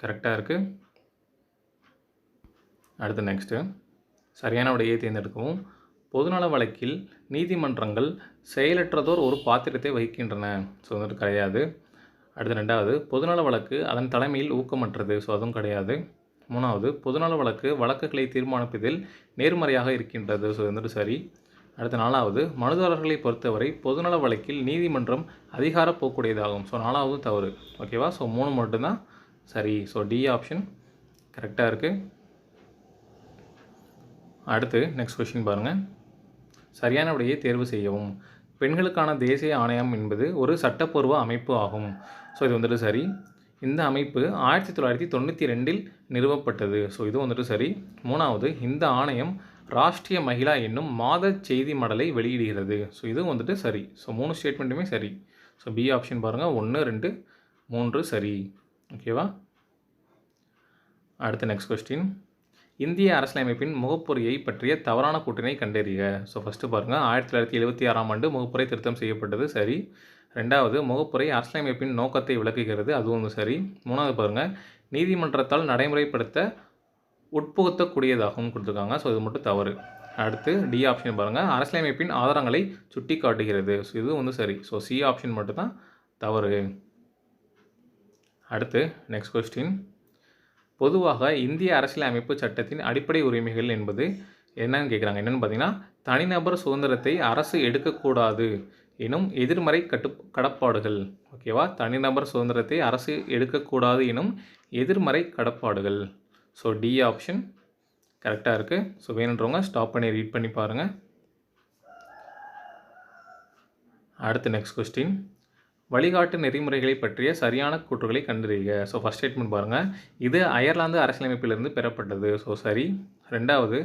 கரெக்டாக இருக்குது. அடுத்து நெக்ஸ்ட்டு, சரியான விடையை தேர்ந்தெடுக்கவும். பொதுநல வழக்கில் நீதிமன்றங்கள் செயலற்றதோர் ஒரு பாத்திரத்தை வகிக்கின்றன. ஸோ வந்துட்டு கிடையாது. அடுத்து ரெண்டாவது, பொதுநல வழக்கு அதன் தலைமையில் ஊக்கமற்றது. ஸோ அதுவும் கிடையாது. மூணாவது, பொதுநல வழக்கு வழக்குகளை தீர்மானிப்பதில் நேர்மறையாக இருக்கின்றது. ஸோ வந்துட்டு சரி. அடுத்து நாலாவது, மனுதாரர்களை பொறுத்தவரை பொதுநல வழக்கில் நீதிமன்றம் அதிகார போக்குடையதாகும். ஸோ நாலாவது தவறு. ஓகேவா? ஸோ 3 மட்டும்தான் சரி. ஸோ டி ஆப்ஷன் கரெக்டாக இருக்குது. அடுத்து நெக்ஸ்ட் கொஸ்டின் பாருங்கள். சரியான விடையை தேர்வு செய்யவும். பெண்களுக்கான தேசிய ஆணையம் என்பது ஒரு சட்டப்பூர்வ அமைப்பு ஆகும். ஸோ இது வந்துட்டு சரி. இந்த அமைப்பு 1992இல் நிறுவப்பட்டது. ஸோ இது வந்துட்டு சரி. மூணாவது, இந்த ஆணையம் ராஷ்ட்ரிய மகிழா என்னும் மாத செய்தி மடலை வெளியிடுகிறது. ஸோ இது வந்துட்டு சரி. ஸோ 3 ஸ்டேட்மெண்ட்டுமே சரி. ஸோ பி ஆப்ஷன் பாருங்கள், 1, 2, 3 சரி. ஓகேவா? அடுத்த நெக்ஸ்ட் கொஸ்டின், இந்திய அரசியலமைப்பின் முகப்புரையை பற்றிய தவறான கூற்றினை கண்டறிக. ஸோ ஃபஸ்ட்டு பாருங்கள், 1976ஆம் ஆண்டு முகப்புரை திருத்தம் செய்யப்பட்டது. சரி. ரெண்டாவது, முகப்புரை அரசியலமைப்பின் நோக்கத்தை விளக்குகிறது. அதுவும் சரி. மூணாவது பாருங்கள், நீதிமன்றத்தால் நடைமுறைப்படுத்த உட்புகுத்தக்கூடியதாகவும் கொடுத்துருக்காங்க. ஸோ இது மட்டும் தவறு. அடுத்து டி ஆப்ஷன் பாருங்கள், அரசியலமைப்பின் ஆதாரங்களை சுட்டி காட்டுகிறது. ஸோ இது சரி. ஸோ சி ஆப்ஷன் மட்டும்தான் தவறு. அடுத்து நெக்ஸ்ட் கொஸ்டின், பொதுவாக இந்திய அரசியலமைப்பு சட்டத்தின் அடிப்படை உரிமைகள் என்பது என்னன்னு கேட்குறாங்க. என்னென்னு பார்த்தீங்கன்னா, தனிநபர் சுதந்திரத்தை அரசு எடுக்கக்கூடாது எனும் எதிர்மறை கடப்பாடுகள். ஓகேவா? தனிநபர் சுதந்திரத்தை அரசு எடுக்கக்கூடாது எனும் எதிர்மறை கடப்பாடுகள். ஸோ டி ஆப்ஷன் கரெக்டாக இருக்குது. ஸோ வேணுன்றவங்க ஸ்டாப் பண்ணி ரீட் பண்ணி பாருங்கள். அடுத்து நெக்ஸ்ட் கொஸ்டின், வழிகாட்டு நெறிமுறைகளை பற்றிய சரியான கூற்றுகளை கண்டறிக. ஸோ ஃபஸ்ட் ஸ்டேட்மெண்ட் பாருங்கள், இது அயர்லாந்து அரசியலமைப்பிலிருந்து பெறப்பட்டது. ஸோ சரி. ரெண்டாவது,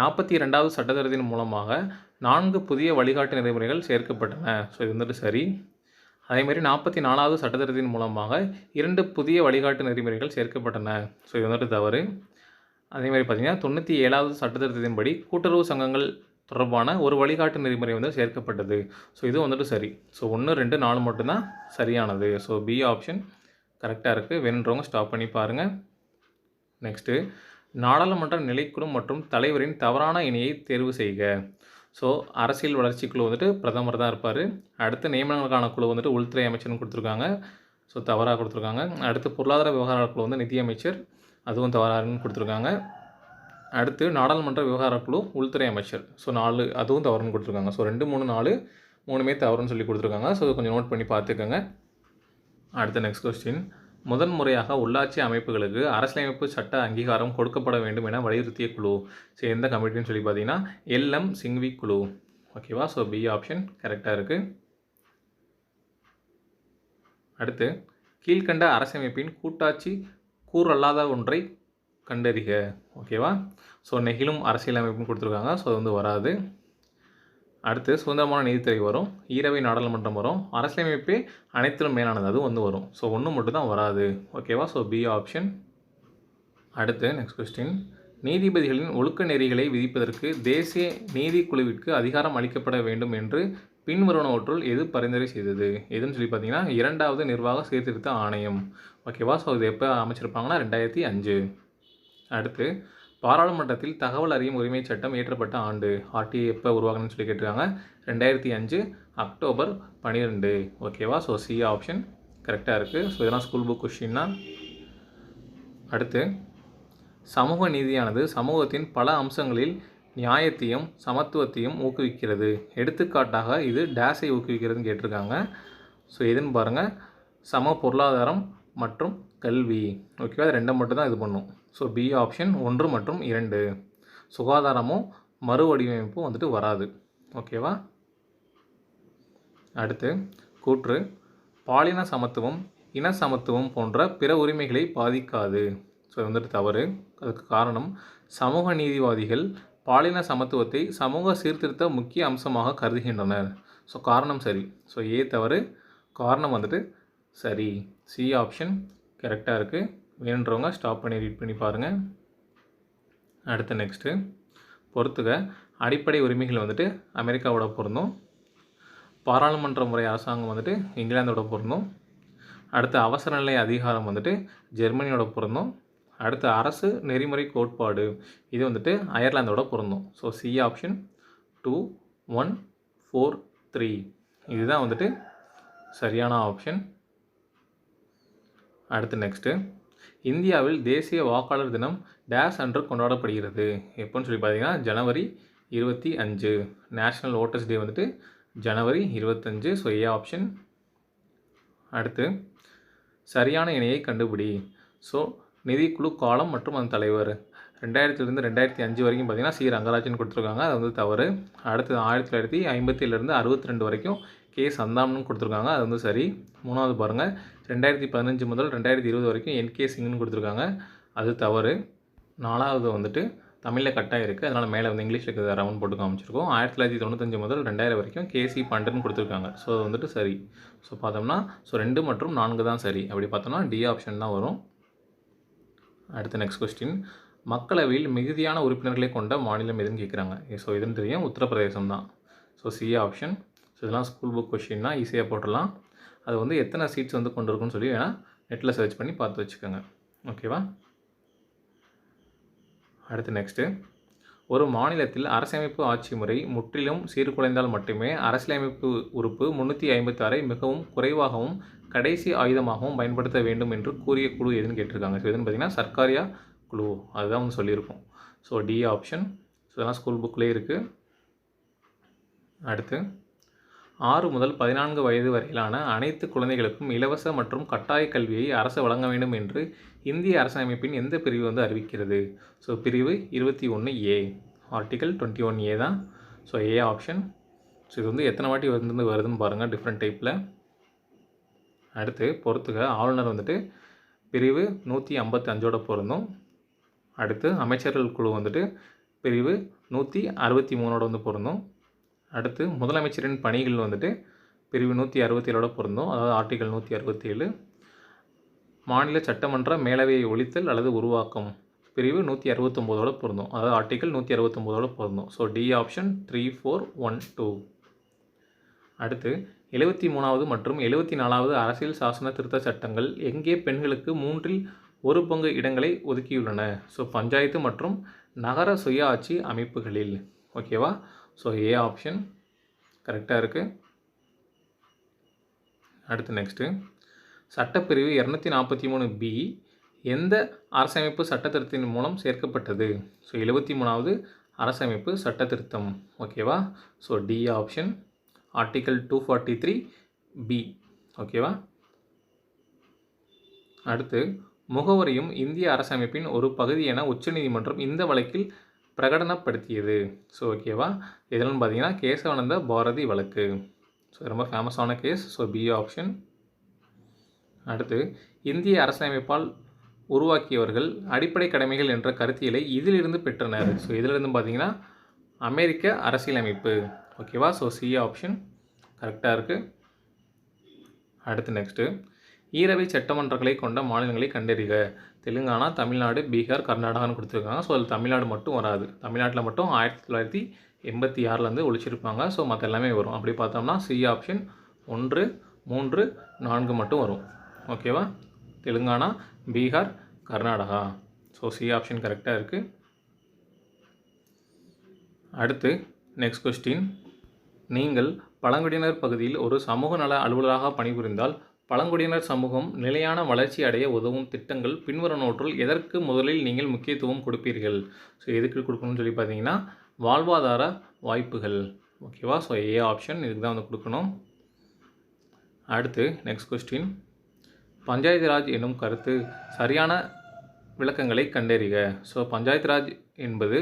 42வது சட்டத்திட்டத்தின் மூலமாக 4 புதிய வழிகாட்டு நெறிமுறைகள் சேர்க்கப்பட்டன. ஸோ இது வந்துட்டு சரி. அதேமாதிரி 44வது சட்டத்திட்டத்தின் மூலமாக 2 புதிய வழிகாட்டு நெறிமுறைகள் சேர்க்கப்பட்டன. ஸோ இது வந்துட்டு தவறு. அதேமாதிரி பார்த்தீங்கன்னா 97வது சட்டத்திட்டத்தின்படி கூட்டுறவு சங்கங்கள் தொடர்பான ஒரு வழிகாட்டு நெறிமுறை வந்து சேர்க்கப்பட்டது. ஸோ இது வந்துட்டு சரி. ஸோ 1, 2, 4 மட்டும்தான் சரியானது. ஸோ பி ஆப்ஷன் கரெக்டாக இருக்குது. வேணுன்றவங்க ஸ்டாப் பண்ணி பாருங்கள். நெக்ஸ்ட்டு, நாடாளுமன்ற நிலைக்குழு மற்றும் தலைவரின் தவறான இணையை தேர்வு செய்க. ஸோ அரசியல் வளர்ச்சி குழு வந்துட்டு பிரதமர் தான் இருப்பார். அடுத்து நியமனங்களுக்கான குழு வந்துட்டு உள்துறை அமைச்சர்னு கொடுத்துருக்காங்க. ஸோ தவறாக கொடுத்துருக்காங்க. அடுத்து பொருளாதார விவகார குழு வந்து நிதியமைச்சர், அதுவும் தவறாருன்னு கொடுத்துருக்காங்க. அடுத்து நாடாளுமன்ற விவகார குழு உள்துறை அமைச்சர். ஸோ 4 அதுவும் தவறுன்னு கொடுத்துருக்காங்க. ஸோ 2, 3, 4 3மே தவறுன்னு சொல்லி கொடுத்துருக்காங்க. ஸோ கொஞ்சம் நோட் பண்ணி பார்த்துக்கோங்க. அடுத்த நெக்ஸ்ட் கொஸ்டின், முதன் முறையாக உள்ளாட்சி அமைப்புகளுக்கு அரசியலமைப்பு சட்ட அங்கீகாரம் கொடுக்கப்பட வேண்டும் என வலியுறுத்திய குழு. ஸோ எந்த கமிட்டின்னு சொல்லி பார்த்தீங்கன்னா LM சிங்வி குழு. ஓகேவா? ஸோ பி ஆப்ஷன் கரெக்டாக இருக்குது. அடுத்து, கீழ்கண்ட அரசியலமைப்பின் கூட்டாட்சி கூறல்லாத ஒன்றை கண்டறிக. ஓகேவா? ஸோ நெகிழும் அரசியலமைப்புன்னு கொடுத்துருக்காங்க. ஸோ அது வந்து வராது. அடுத்து, சுதந்திரமான நீதித்துறை வரும், ஈரவை நாடாளுமன்றம் வரும், அரசியலமைப்பே அனைத்திலும் மேலானது அது வந்து வரும். ஸோ 1 மட்டும் தான் வராது. ஓகேவா? So B option. அடுத்து நெக்ஸ்ட் கொஸ்டின், நீதிபதிகளின் ஒழுக்க நெறிகளை விதிப்பதற்கு தேசிய நீதிக்குழுவிற்கு அதிகாரம் அளிக்கப்பட வேண்டும் என்று பின்வருவனவற்றுள் எது பரிந்துரை செய்தது? எதுன்னு சொல்லி பார்த்தீங்கன்னா 2வது நிர்வாக சீர்திருத்த ஆணையம். ஓகேவா? ஸோ இது எப்போ அமைச்சிருப்பாங்கன்னா 2005. அடுத்து, பாராளுமன்றத்தில் தகவல் அறியும் உரிமை சட்டம் இயற்றப்பட்ட ஆண்டு. RTA எப்போ உருவாகணும்னு சொல்லி கேட்டிருக்காங்க. 2005. அக்டோபர் 12. ஓகேவா? ஸோ சி ஆப்ஷன் கரெக்டாக இருக்குது. ஸோ இதெல்லாம் ஸ்கூல் புக் கொஸ்டின் தான். அடுத்து, சமூக நீதியானது சமூகத்தின் பல அம்சங்களில் நியாயத்தையும் சமத்துவத்தையும் ஊக்குவிக்கிறது. எடுத்துக்காட்டாக இது டேஸை ஊக்குவிக்கிறதுன்னு கேட்டிருக்காங்க. ஸோ எதுன்னு பாருங்கள், சம பொருளாதாரம் மற்றும் கல்வி. ஓகேவா? அது ரெண்டை மட்டும் தான் இது பண்ணும். ஸோ பி ஆப்ஷன் 1 மற்றும் 2. சுகாதாரமும் மறுவடிவமைப்பும் வந்துட்டு வராது. ஓகேவா? அடுத்து, கூற்று பாலின சமத்துவம் இன சமத்துவம் போன்ற பிற உரிமைகளை பாதிக்காது. ஸோ இது வந்துட்டு தவறு. அதுக்கு காரணம், சமூக நீதிவாதிகள் பாலின சமத்துவத்தை சமூக சீர்திருத்த முக்கிய அம்சமாக கருதுகின்றனர். ஸோ காரணம் சரி. ஸோ ஏ தவறு, காரணம் வந்துட்டு சரி. சி ஆப்ஷன் கரெக்டாக இருக்குது. வேணுன்றவங்க ஸ்டாப் பண்ணி ரீட் பண்ணி பாருங்கள். அடுத்து நெக்ஸ்ட்டு, பொறுத்துக அடிப்படை உரிமைகள் வந்துட்டு அமெரிக்காவோட பொருந்தும். பாராளுமன்ற முறை அரசாங்கம் வந்துட்டு இங்கிலாந்தோட பொருந்தும். அடுத்து, அவசர நிலை அதிகாரம் வந்துட்டு ஜெர்மனியோட பொருந்தும். அடுத்து, அரசு நெறிமுறை கோட்பாடு இது வந்துட்டு அயர்லாந்தோட பொருந்தும். ஸோ சி ஆப்ஷன் 2, 1, 4, 3 இதுதான் வந்துட்டு சரியான ஆப்ஷன். அடுத்து நெக்ஸ்ட்டு, இந்தியாவில் தேசிய வாக்காளர் தினம் டேஸ் அன்று கொண்டாடப்படுகிறது. எப்போன்னு சொல்லி பார்த்தீங்கன்னா ஜனவரி 25. நேஷ்னல் ஓட்டர்ஸ் டே வந்துட்டு ஜனவரி 25. So A option. அடுத்து, சரியான இணையை கண்டுபிடி. ஸோ நிதிக்குழு காலம் மற்றும் அந்த தலைவர் 2000 2005 வரைக்கும் பார்த்தீங்கன்னா சி ரங்கராஜன் கொடுத்துருக்காங்க. அது வந்து தவறு. அடுத்து 1957 62 வரைக்கும் கே சந்தாம்னு கொடுத்துருக்காங்க. அது வந்து சரி. மூணாவது பாருங்கள், 2015 முதல் 2020 வரைக்கும் என்கே சிங்னு கொடுத்துருக்காங்க. அது தவறு. நாலாவது வந்துட்டு தமிழில் கட்டாக இருக்குது, அதனால் மேலே வந்து இங்கிலீஷில் இருக்கிறத ரவுண்ட் போட்டு காமிச்சிருக்கோம். 1995 முதல் 2000 வரைக்கும் கேசி பண்டன்னு கொடுத்துருக்காங்க. ஸோ அது வந்துட்டு சரி. ஸோ பார்த்தோம்னா 2 மற்றும் 4 தான் சரி. அப்படி பார்த்தோம்னா டி ஆப்ஷன் தான் வரும். அடுத்த நெக்ஸ்ட் கொஸ்டின், மக்களவையில் மிகுதியான உறுப்பினர்களை கொண்ட மாநிலம் எதுன்னு கேட்குறாங்க. ஸோ இதுன்னு தெரியும், உத்தரப்பிரதேசம் தான். So C option. ஸோ இதெல்லாம் ஸ்கூல் புக் கொஸ்டின் தான், ஈஸியாக போட்டுடலாம். அது வந்து எத்தனை சீட்ஸ் வந்து கொண்டு இருக்குன்னு சொல்லி வேணால் நெட்டில் சர்ச் பண்ணி பார்த்து வச்சுக்கோங்க. ஓகேவா? அடுத்து நெக்ஸ்ட்டு, ஒரு மாநிலத்தில் அரசியலமைப்பு ஆட்சி முறை முற்றிலும் சீர்குலைந்தால் மட்டுமே அரசியலமைப்பு உறுப்பு 356 மிகவும் குறைவாகவும் கடைசி ஆயுதமாகவும் பயன்படுத்த வேண்டும் என்று கூறிய குழு எதுன்னு கேட்டிருக்காங்க. ஸோ எதுன்னு பார்த்தீங்கன்னா சர்க்காரியா குழு, அதுதான் வந்து சொல்லியிருக்கோம். So D option. ஸோ இதெல்லாம் ஸ்கூல் புக்லேயே இருக்குது. அடுத்து, 6 முதல் 14 வயது வரையிலான அனைத்து குழந்தைகளுக்கும் இலவச மற்றும் கட்டாய கல்வியை அரசு வழங்க வேண்டும் என்று இந்திய அரசியலமைப்பின் எந்த பிரிவு வந்து அறிவிக்கிறது? ஸோ பிரிவு 21A, ஆர்டிகல் 21A தான். So A option. ஸோ இது வந்து எத்தனை வாட்டி வருதுன்னு பாருங்கள், டிஃப்ரெண்ட் டைப்பில். அடுத்து, பொறுத்துக ஆளுநர் வந்துட்டு பிரிவு 155ஓட பொருந்தும். அடுத்து, அமைச்சர்கள் குழு வந்துட்டு பிரிவு 163ஓட வந்து பொருந்தும். அடுத்து, முதலமைச்சரின் பணிகள் வந்துட்டு பிரிவு 167ஓட பொருந்தும், அதாவது ஆர்டிகல் 167. மாநில சட்டமன்ற மேலவையை ஒழித்தல் அல்லது உருவாக்கம் பிரிவு 169ஓட பொருந்தும், அதாவது ஆர்டிகல் 169ஓட பொருந்தும். So D option 3, 4, 1, 2. அடுத்து, 73வது மற்றும் 74வது அரசியல் சாசன திருத்த சட்டங்கள் எங்கே பெண்களுக்கு 1/3 பங்கு இடங்களை ஒதுக்கியுள்ளன? ஸோ பஞ்சாயத்து மற்றும் நகர சுயாட்சி அமைப்புகளில். ஓகேவா? ஸோ ஏ ஆப்ஷன் கரெக்டாக இருக்குது. அடுத்து நெக்ஸ்ட்டு, சட்டப்பிரிவு 243B எந்த அரசமைப்பு சட்டத்திருத்தத்தின் மூலம் சேர்க்கப்பட்டது? ஸோ 73வது அரசமைப்பு சட்ட திருத்தம். ஓகேவா? So D option, article 243B. ஓகேவா? அடுத்து, முகவரியும் இந்திய அரசமைப்பின் ஒரு பகுதி என உச்சநீதிமன்றம் இந்த வழக்கில் பிரகடனப்படுத்தியது. ஸோ ஓகேவா? இதெல்லாம் பார்த்தீங்கன்னா கேசவானந்த பாரதி வழக்கு. ஸோ ரொம்ப ஃபேமஸான கேஸ். So B option. அடுத்து, இந்திய அரசியலமைப்பால் உருவாக்கியவர்கள் அடிப்படை கடமைகள் என்ற கருத்தியலை இதிலிருந்து பெற்றனர். ஸோ இதிலிருந்து பார்த்தீங்கன்னா அமெரிக்க அரசியலமைப்பு. ஓகேவா? ஸோ சி ஆப்ஷன் கரெக்டாக இருக்குது. அடுத்து நெக்ஸ்ட்டு, ஈரவை சட்டமன்றங்களை கொண்ட மாநிலங்களை கண்டறிக. தெலுங்கானா, தமிழ்நாடு, பீகார், கர்நாடகான்னு கொடுத்துருக்காங்க. ஸோ அதில் தமிழ்நாடு மட்டும் வராது. தமிழ்நாட்டில் மட்டும் 1986 ஒழிச்சிருப்பாங்க. ஸோ மற்ற எல்லாமே வரும். அப்படி பார்த்தோம்னா சி ஆப்ஷன் 1, 3, 4 மட்டும் வரும். ஓகேவா? Telangana, Bihar, Karnataka. So C option கரெக்டாக இருக்குது. அடுத்து நெக்ஸ்ட் கொஸ்டின், நீங்கள் பழங்குடியினர் பகுதியில் ஒரு சமூக நல அலுவலராக பணிபுரிந்தால் பழங்குடியினர் சமூகம் நிலையான வளர்ச்சி அடைய உதவும் திட்டங்கள் பின்வருவனவற்றுள் எதற்கு முதலில் நீங்கள் முக்கியத்துவம் கொடுப்பீர்கள்? ஸோ எதுக்கு கொடுக்கணும்னு சொல்லி பார்த்தீங்கன்னா வாழ்வாதார வாய்ப்புகள். ஓகேவா? ஸோ ஏ ஆப்ஷன் இதுக்கு தான் வந்து கொடுக்கணும். அடுத்து நெக்ஸ்ட் கொஸ்டின், பஞ்சாயத்து ராஜ் என்னும் கருத்து சரியான விளக்கங்களை கண்டறிக. ஸோ பஞ்சாயத்து ராஜ் என்பது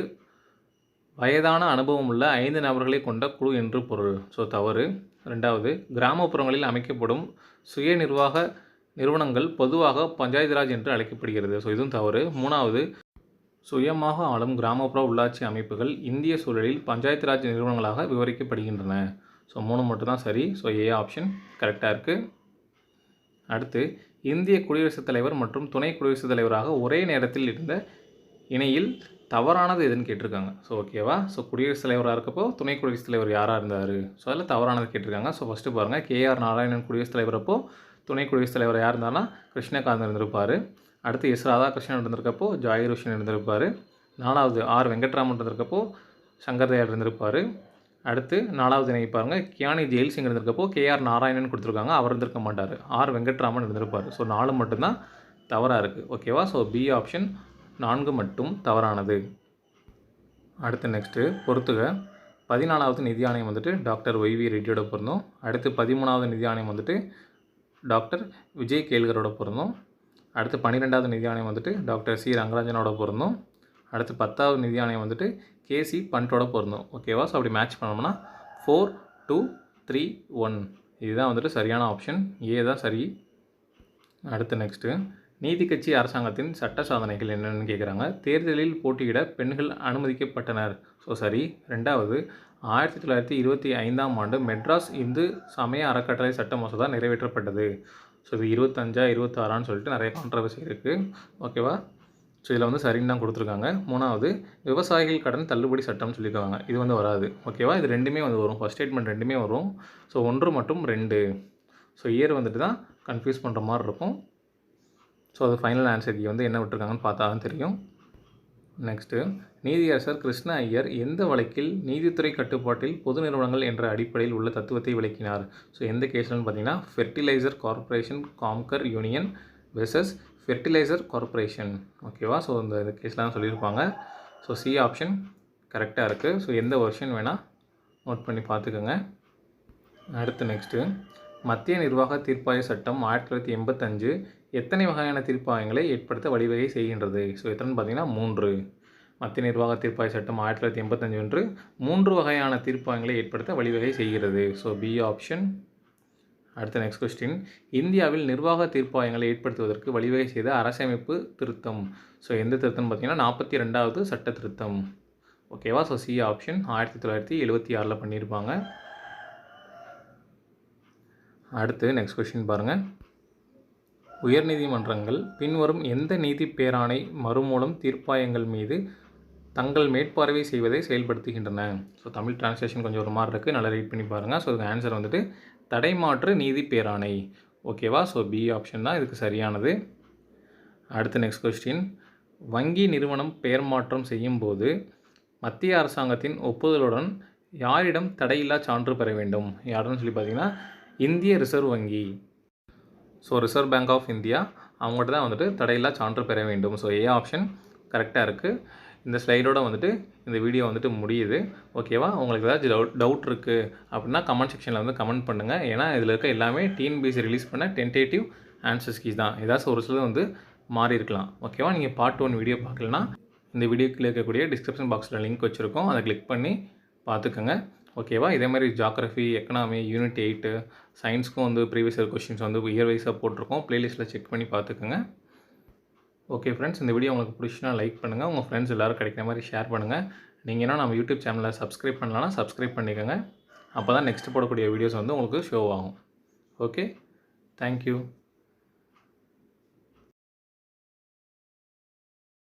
வயதான அனுபவம் உள்ள 5 நபர்களை கொண்ட குழு என்று பொருள். ஸோ தவறு. ரெண்டாவது, கிராமப்புறங்களில் அமைக்கப்படும் சுய நிர்வாக நிறுவனங்கள் பொதுவாக பஞ்சாயத்து ராஜ் என்று அழைக்கப்படுகிறது. ஸோ இதுவும் தவறு. மூணாவது, சுயமாக ஆளும் கிராமப்புற உள்ளாட்சி அமைப்புகள் இந்திய சூழலில் பஞ்சாயத்து ராஜ் நிறுவனங்களாக விவரிக்கப்படுகின்றன. ஸோ 3 மட்டும் தான் சரி. ஸோ ஏ ஆப்ஷன் கரெக்டாக இருக்குது. அடுத்து, இந்திய குடியரசுத் தலைவர் மற்றும் துணை குடியரசுத் தலைவராக ஒரே நேரத்தில் இருந்த இணையில் தவறானது எதுன்னு கேட்டிருக்காங்க. ஸோ ஓகேவா? ஸோ குடியரசுத் தலைவராக இருக்கப்போ துணை குடியரசுத் தலைவர் யாராக இருந்தார்? ஸோ அதில் தவறானது கேட்டிருக்காங்க. ஸோ ஃபஸ்ட்டு பாருங்கள், கேஆர் நாராயணன் குடியரசுத் தலைவர் அப்போ துணை குடியரசுத் தலைவர் யார் இருந்தார்னா கிருஷ்ணகாந்த் இருந்திருப்பார். அடுத்து எஸ் ராதாகிருஷ்ணன் இருந்திருக்கப்போ ஜாகிர் ஹுசேன் இருந்திருப்பார். 4வது ஆர் வெங்கட்ராமன் இருந்திருக்கப்போ சங்கர் தயாள் இருந்திருப்பார். அடுத்து 4வது இணை பாருங்கள், கியானி ஜெயில் சிங் இருந்திருக்கப்போ கேஆர் நாராயணன் கொடுத்துருக்காங்க, அவர் இருந்திருக்க மாட்டார். ஆர் வெங்கட்ராமன் இருந்திருப்பார். ஸோ 4 மட்டும்தான் தவறாக இருக்குது. ஓகேவா? ஸோ பி ஆப்ஷன் 4 மட்டும் தவறானது. அடுத்து நெக்ஸ்ட்டு பொறுத்துக, 14வது நிதி ஆணையம் வந்துட்டு டாக்டர் ஒய்வி ரெட்டியோட பொருந்தும். அடுத்து 13வது நிதி ஆணையம் வந்துட்டு டாக்டர் விஜய் கேல்கரோட பொருந்தும். அடுத்து 12வது நிதி ஆணையம் வந்துட்டு டாக்டர் சி ரங்கராஜனோட பொருந்தும். அடுத்து 10வது நிதி ஆணையம் வந்துட்டு கேசி பண்டோட பொருந்தும். ஓகேவா? ஸோ அப்படி மேட்ச் பண்ணோம்னா 4, 2, 3, 1 இதுதான் வந்துட்டு சரியான ஆப்ஷன். ஏ தான் சரி. அடுத்து நெக்ஸ்ட்டு, நீதி கட்சி அரசாங்கத்தின் சட்ட சாதனைகள் என்னென்னு கேட்குறாங்க. தேர்தலில் போட்டியிட பெண்கள் அனுமதிக்கப்பட்டனர். ஸோ சரி. ரெண்டாவது, 1925ஆம் ஆண்டு மெட்ராஸ் இந்து சமய அறக்கட்டளை சட்ட மசோதா நிறைவேற்றப்பட்டது. ஸோ இது 25ஆ 26ஆன்னு சொல்லிட்டு நிறைய கான்ட்ரவர்சி இருக்குது. ஓகேவா? ஸோ இதில் வந்து சரின்னு தான் கொடுத்துருக்காங்க. 3வது, விவசாயிகள் கடன் தள்ளுபடி சட்டம்னு சொல்லியிருக்காங்க. இது வந்து வராது. ஓகேவா? இது ரெண்டுமே வந்து வரும். ஃபஸ்ட் ஸ்டேட்மெண்ட் ரெண்டுமே வரும். ஸோ 1 மற்றும் 2. ஸோ இயர் வந்துட்டு தான் கன்ஃபியூஸ் பண்ணுற மாதிரி இருக்கும். ஸோ அது ஃபைனல் ஆன்சர் வந்து என்ன விட்டுருக்காங்கன்னு பார்த்தா தான் தெரியும். நெக்ஸ்ட்டு, நீதியரசர் கிருஷ்ண ஐயர் எந்த வழக்கில் நீதித்துறை கட்டுப்பாட்டில் பொது நிறுவனங்கள் என்ற அடிப்படையில் உள்ள தத்துவத்தை விளக்கினார்? ஸோ எந்த கேஸ்லன்னு பார்த்தீங்கன்னா fertilizer corporation Kamgar union versus fertilizer corporation. ஓகேவா? ஸோ இந்த கேஸில் தான் சொல்லியிருப்பாங்க. ஸோ சி ஆப்ஷன் கரெக்டாக இருக்குது. ஸோ எந்த வெர்ஷன் வேணால் நோட் பண்ணி பார்த்துக்கோங்க. அடுத்து நெக்ஸ்ட்டு, மத்திய நிர்வாக தீர்ப்பாய சட்டம் 1985 எத்தனை வகையான தீர்ப்பாயங்களை ஏற்படுத்த வழிவகை செய்கின்றது? ஸோ எத்தனைன்னு பார்த்தீங்கன்னா 3. மத்திய நிர்வாக தீர்ப்பாய சட்டம் 1985 ஒன்று 3 வகையான தீர்ப்பாயங்களை ஏற்படுத்த வழிவகை செய்கிறது. So B option. அடுத்த நெக்ஸ்ட் கொஸ்டின், இந்தியாவில் நிர்வாக தீர்ப்பாயங்களை ஏற்படுத்துவதற்கு வழிவகை செய்த அரசமைப்பு திருத்தம். ஸோ எந்த திருத்தம்னு பார்த்தீங்கன்னா 42வது சட்ட திருத்தம். ஓகேவா? ஸோ சி ஆப்ஷன் 1976 பண்ணியிருப்பாங்க. அடுத்து நெக்ஸ்ட் கொஸ்டின் பாருங்கள், உயர்நீதிமன்றங்கள் பின்வரும் எந்த நீதி பேராணை மறுமூலம் தீர்ப்பாயங்கள் மீது தங்கள் மேற்பார்வை செய்வதை செயல்படுத்துகின்றன? ஸோ தமிழ் டிரான்ஸ்லேஷன் கொஞ்சம் ஒரு மாதிரி இருக்குது, நல்லா ரீட் பண்ணி பாருங்கள். ஸோ இதுக்கு ஆன்சர் வந்துட்டு தடைமாற்று நீதி பேராணை. ஓகேவா? ஸோ பி ஆப்ஷன் தான் இதுக்கு சரியானது. அடுத்த நெக்ஸ்ட் கொஸ்டின், வங்கி நிறுவனம் பெயர் மாற்றம் செய்யும் போது மத்திய அரசாங்கத்தின் ஒப்புதலுடன் யாரிடம் தடையில்லா சான்று பெற வேண்டும்? யாருன்னு சொல்லி பார்த்தீங்கன்னா இந்திய ரிசர்வ் வங்கி. So reserve bank of India அவங்கள்ட்ட தான் வந்துட்டு தடையில்லா சான்று பெற வேண்டும். ஸோ ஏ ஆப்ஷன் கரெக்டாக இருக்குது. இந்த ஸ்லைடோட வந்துட்டு இந்த வீடியோ வந்துட்டு முடியுது. ஓகேவா? உங்களுக்கு ஏதாச்சும் டவுட் இருக்குது அப்படின்னா கமெண்ட் செக்ஷனில் வந்து கமெண்ட் பண்ணுங்கள். ஏன்னா இதில் இருக்க எல்லாமே டிஎன்பிஎஸ்சி ரிலீஸ் பண்ண டென்டேட்டிவ் ஆன்சர்ஸ் கீஸ் தான். ஏதாச்சும் ஒரு சிலது வந்து மாறி இருக்கலாம். ஓகேவா? நீங்கள் பார்ட் 1 வீடியோ பார்க்கலன்னா இந்த வீடியோக்கில் இருக்கக்கூடிய டிஸ்கிரிப்ஷன் பாக்ஸில் லிங்க் வச்சுருக்கோம், அதை கிளிக் பண்ணி பார்த்துக்கோங்க. ஓகேவா? இதே மாதிரி ஜியாகிரஃபி, எக்கனாமி, யூனிட் 8, சயின்ஸ்க்கும் வந்து ப்ரீவியஸ் இயர் கொஸ்டின்ஸ் வந்து இயர் வைஸாக போட்டிருக்கோம். ப்ளேலிஸ்ட்டில் செக் பண்ணி பார்த்துக்கோங்க. ஓகே ஃப்ரெண்ட்ஸ், இந்த வீடியோ உங்களுக்கு பிடிச்சினா லைக் பண்ணுங்கள், உங்கள் ஃப்ரெண்ட்ஸ் எல்லோரும் கிடைக்கிற மாதிரி ஷேர் பண்ணுங்கள். நீங்கள் என்ன நம்ம யூடியூப் சேனலில் சப்ஸ்கிரைப் பண்ணலான்னா சப்ஸ்கிரைப் பண்ணிக்கோங்க. அப்போ தான் நெக்ஸ்ட் போடக்கூடிய வீடியோஸ் வந்து உங்களுக்கு ஷோ ஆகும். Okay, thank you.